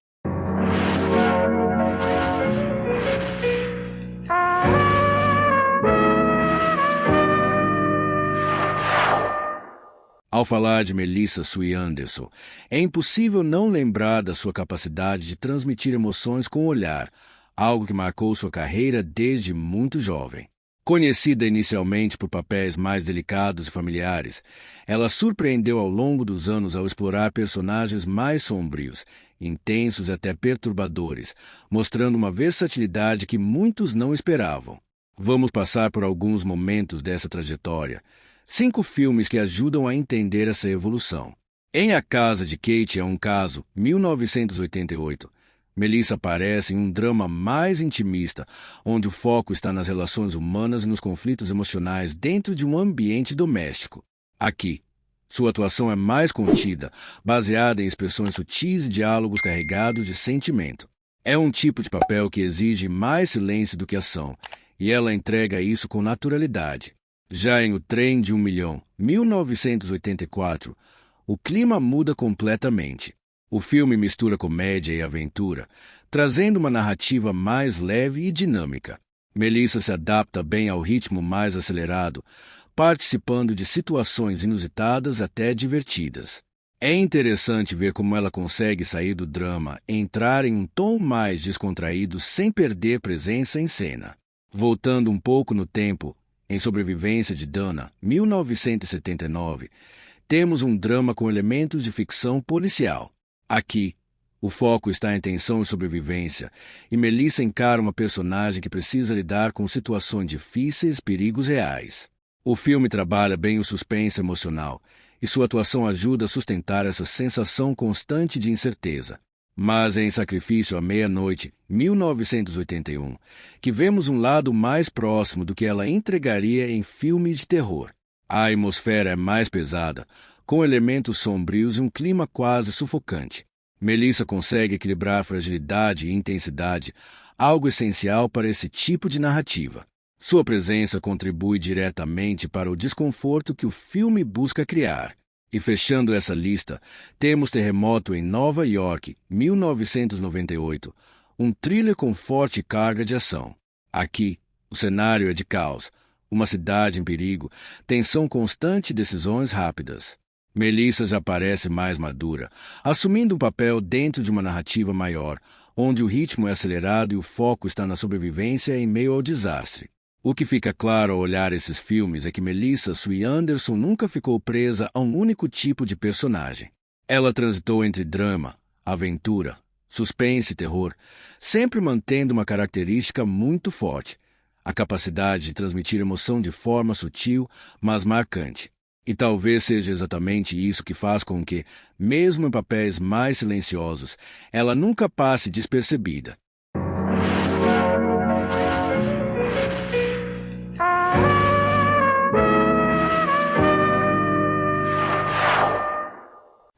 Ao falar de Melissa Sue Anderson, é impossível não lembrar da sua capacidade de transmitir emoções com o olhar, algo que marcou sua carreira desde muito jovem. Conhecida inicialmente por papéis mais delicados e familiares, ela surpreendeu ao longo dos anos ao explorar personagens mais sombrios, intensos e até perturbadores, mostrando uma versatilidade que muitos não esperavam. Vamos passar por alguns momentos dessa trajetória. 5 filmes que ajudam a entender essa evolução. Em A Casa de Kate é um Caso, 1988, Melissa aparece em um drama mais intimista, onde o foco está nas relações humanas e nos conflitos emocionais dentro de um ambiente doméstico. Aqui, sua atuação é mais contida, baseada em expressões sutis e diálogos carregados de sentimento. É um tipo de papel que exige mais silêncio do que ação, e ela entrega isso com naturalidade. Já em O Trem de 1 Milhão, 1984, o clima muda completamente. O filme mistura comédia e aventura, trazendo uma narrativa mais leve e dinâmica. Melissa se adapta bem ao ritmo mais acelerado, participando de situações inusitadas até divertidas. É interessante ver como ela consegue sair do drama e entrar em um tom mais descontraído sem perder presença em cena. Voltando um pouco no tempo, em Sobrevivência de Dana, 1979, temos um drama com elementos de ficção policial. Aqui, o foco está em tensão e sobrevivência, e Melissa encara uma personagem que precisa lidar com situações difíceis e perigos reais. O filme trabalha bem o suspense emocional, e sua atuação ajuda a sustentar essa sensação constante de incerteza. Mas é em Sacrifício à Meia-Noite, 1981, que vemos um lado mais próximo do que ela entregaria em filme de terror. A atmosfera é mais pesada, com elementos sombrios e um clima quase sufocante. Melissa consegue equilibrar fragilidade e intensidade, algo essencial para esse tipo de narrativa. Sua presença contribui diretamente para o desconforto que o filme busca criar. E fechando essa lista, temos Terremoto em Nova York, 1998, um thriller com forte carga de ação. Aqui, o cenário é de caos, uma cidade em perigo, tensão constante e decisões rápidas. Melissa já parece mais madura, assumindo um papel dentro de uma narrativa maior, onde o ritmo é acelerado e o foco está na sobrevivência em meio ao desastre. O que fica claro ao olhar esses filmes é que Melissa Sue Anderson nunca ficou presa a um único tipo de personagem. Ela transitou entre drama, aventura, suspense e terror, sempre mantendo uma característica muito forte, a capacidade de transmitir emoção de forma sutil, mas marcante. E talvez seja exatamente isso que faz com que, mesmo em papéis mais silenciosos, ela nunca passe despercebida.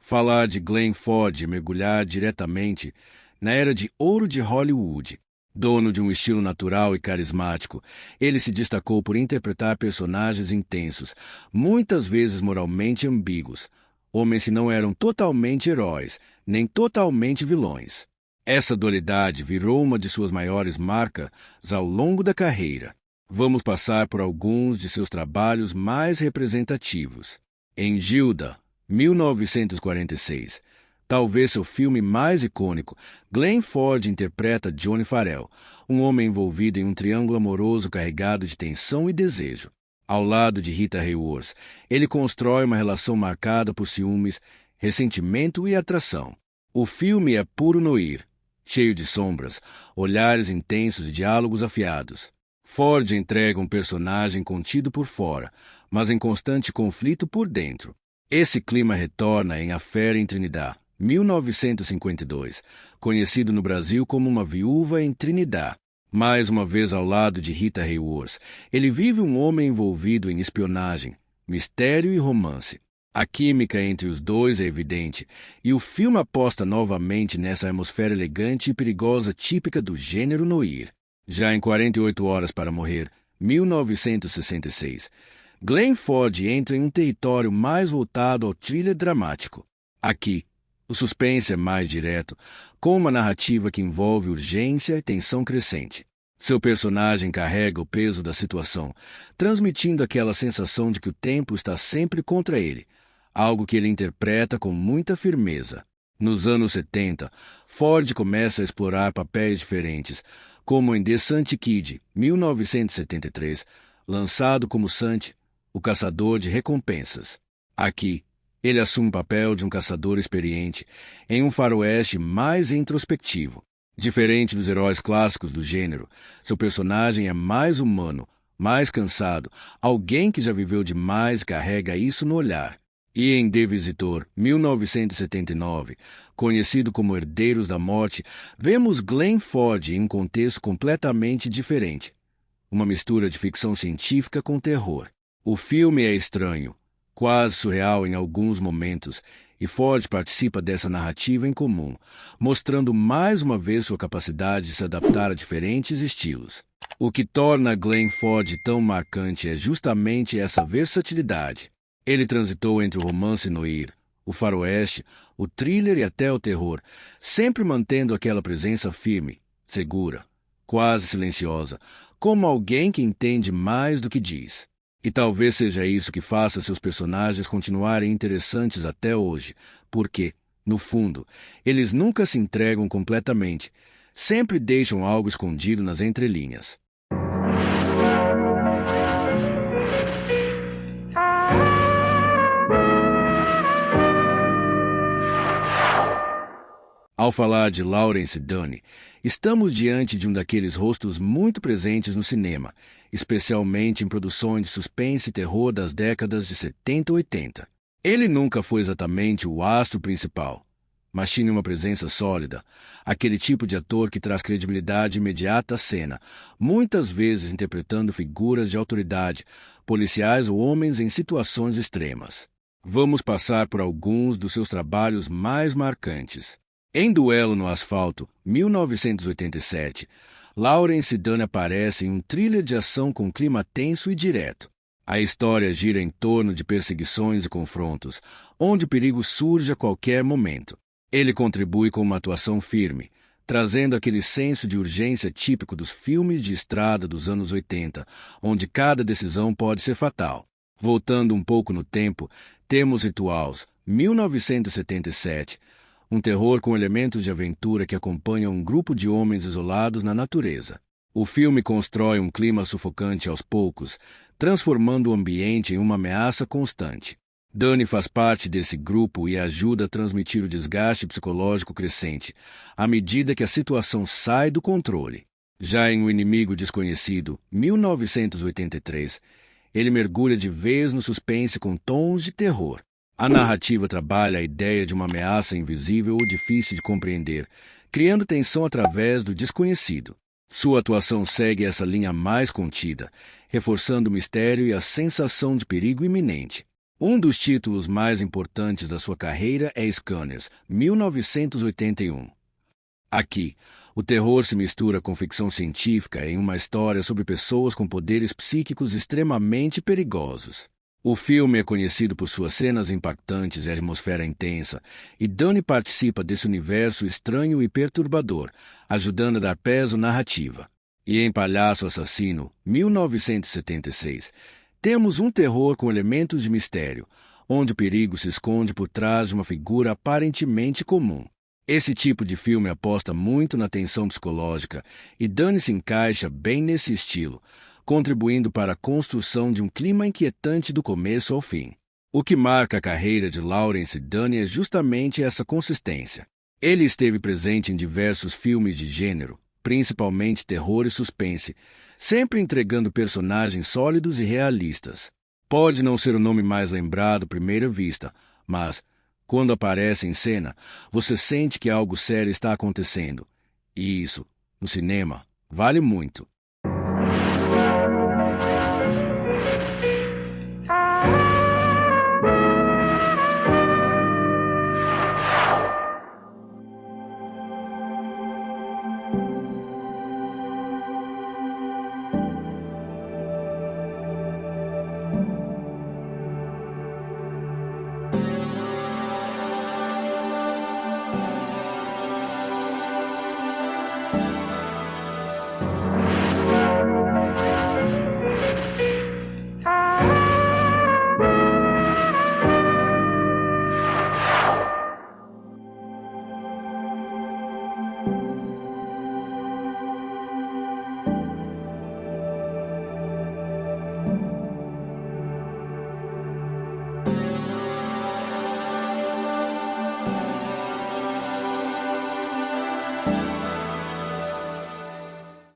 Falar de Glenn Ford e mergulhar diretamente na era de ouro de Hollywood. Dono de um estilo natural e carismático, ele se destacou por interpretar personagens intensos, muitas vezes moralmente ambíguos, homens que não eram totalmente heróis, nem totalmente vilões. Essa dualidade virou uma de suas maiores marcas ao longo da carreira. Vamos passar por alguns de seus trabalhos mais representativos. Em Gilda, 1946, talvez seu filme mais icônico, Glenn Ford interpreta Johnny Farrell, um homem envolvido em um triângulo amoroso carregado de tensão e desejo. Ao lado de Rita Hayworth, ele constrói uma relação marcada por ciúmes, ressentimento e atração. O filme é puro noir, cheio de sombras, olhares intensos e diálogos afiados. Ford entrega um personagem contido por fora, mas em constante conflito por dentro. Esse clima retorna em A Fera em Trinidad, 1952, conhecido no Brasil como Uma Viúva em Trinidad. Mais uma vez ao lado de Rita Hayworth, ele vive um homem envolvido em espionagem, mistério e romance. A química entre os dois é evidente, e o filme aposta novamente nessa atmosfera elegante e perigosa típica do gênero noir. Já em 48 Horas para Morrer, 1966, Glenn Ford entra em um território mais voltado ao thriller dramático. Aqui, o suspense é mais direto, com uma narrativa que envolve urgência e tensão crescente. Seu personagem carrega o peso da situação, transmitindo aquela sensação de que o tempo está sempre contra ele, algo que ele interpreta com muita firmeza. Nos anos 70, Ford começa a explorar papéis diferentes, como em The Santi Kid, 1973, lançado como Santi, o caçador de recompensas. Aqui, ele assume o papel de um caçador experiente em um faroeste mais introspectivo. Diferente dos heróis clássicos do gênero, seu personagem é mais humano, mais cansado, alguém que já viveu demais e carrega isso no olhar. E em The Visitor, 1979, conhecido como Herdeiros da Morte, vemos Glenn Ford em um contexto completamente diferente. Uma mistura de ficção científica com terror. O filme é estranho, quase surreal em alguns momentos, e Ford participa dessa narrativa em comum, mostrando mais uma vez sua capacidade de se adaptar a diferentes estilos. O que torna Glenn Ford tão marcante é justamente essa versatilidade. Ele transitou entre o romance noir, o faroeste, o thriller e até o terror, sempre mantendo aquela presença firme, segura, quase silenciosa, como alguém que entende mais do que diz. E talvez seja isso que faça seus personagens continuarem interessantes até hoje, porque, no fundo, eles nunca se entregam completamente, sempre deixam algo escondido nas entrelinhas. Ao falar de Lawrence Dunny, estamos diante de um daqueles rostos muito presentes no cinema, especialmente em produções de suspense e terror das décadas de 70 e 80. Ele nunca foi exatamente o astro principal, mas tinha uma presença sólida, aquele tipo de ator que traz credibilidade imediata à cena, muitas vezes interpretando figuras de autoridade, policiais ou homens em situações extremas. Vamos passar por alguns dos seus trabalhos mais marcantes. Em Duelo no Asfalto, 1987, Lawrence Dunny aparece em um thriller de ação com clima tenso e direto. A história gira em torno de perseguições e confrontos, onde o perigo surge a qualquer momento. Ele contribui com uma atuação firme, trazendo aquele senso de urgência típico dos filmes de estrada dos anos 80, onde cada decisão pode ser fatal. Voltando um pouco no tempo, temos Rituals, 1977, um terror com elementos de aventura que acompanha um grupo de homens isolados na natureza. O filme constrói um clima sufocante aos poucos, transformando o ambiente em uma ameaça constante. Dunny faz parte desse grupo e ajuda a transmitir o desgaste psicológico crescente, à medida que a situação sai do controle. Já em O Inimigo Desconhecido, 1983, ele mergulha de vez no suspense com tons de terror. A narrativa trabalha a ideia de uma ameaça invisível ou difícil de compreender, criando tensão através do desconhecido. Sua atuação segue essa linha mais contida, reforçando o mistério e a sensação de perigo iminente. Um dos títulos mais importantes da sua carreira é Scanners, 1981. Aqui, o terror se mistura com ficção científica em uma história sobre pessoas com poderes psíquicos extremamente perigosos. O filme é conhecido por suas cenas impactantes e atmosfera intensa, e Dunny participa desse universo estranho e perturbador, ajudando a dar peso à narrativa. E em Palhaço Assassino, 1976, temos um terror com elementos de mistério, onde o perigo se esconde por trás de uma figura aparentemente comum. Esse tipo de filme aposta muito na tensão psicológica, e Dunny se encaixa bem nesse estilo, contribuindo para a construção de um clima inquietante do começo ao fim. O que marca a carreira de Lawrence Dunny é justamente essa consistência. Ele esteve presente em diversos filmes de gênero, principalmente terror e suspense, sempre entregando personagens sólidos e realistas. Pode não ser o nome mais lembrado à primeira vista, mas, quando aparece em cena, você sente que algo sério está acontecendo. E isso, no cinema, Vale muito.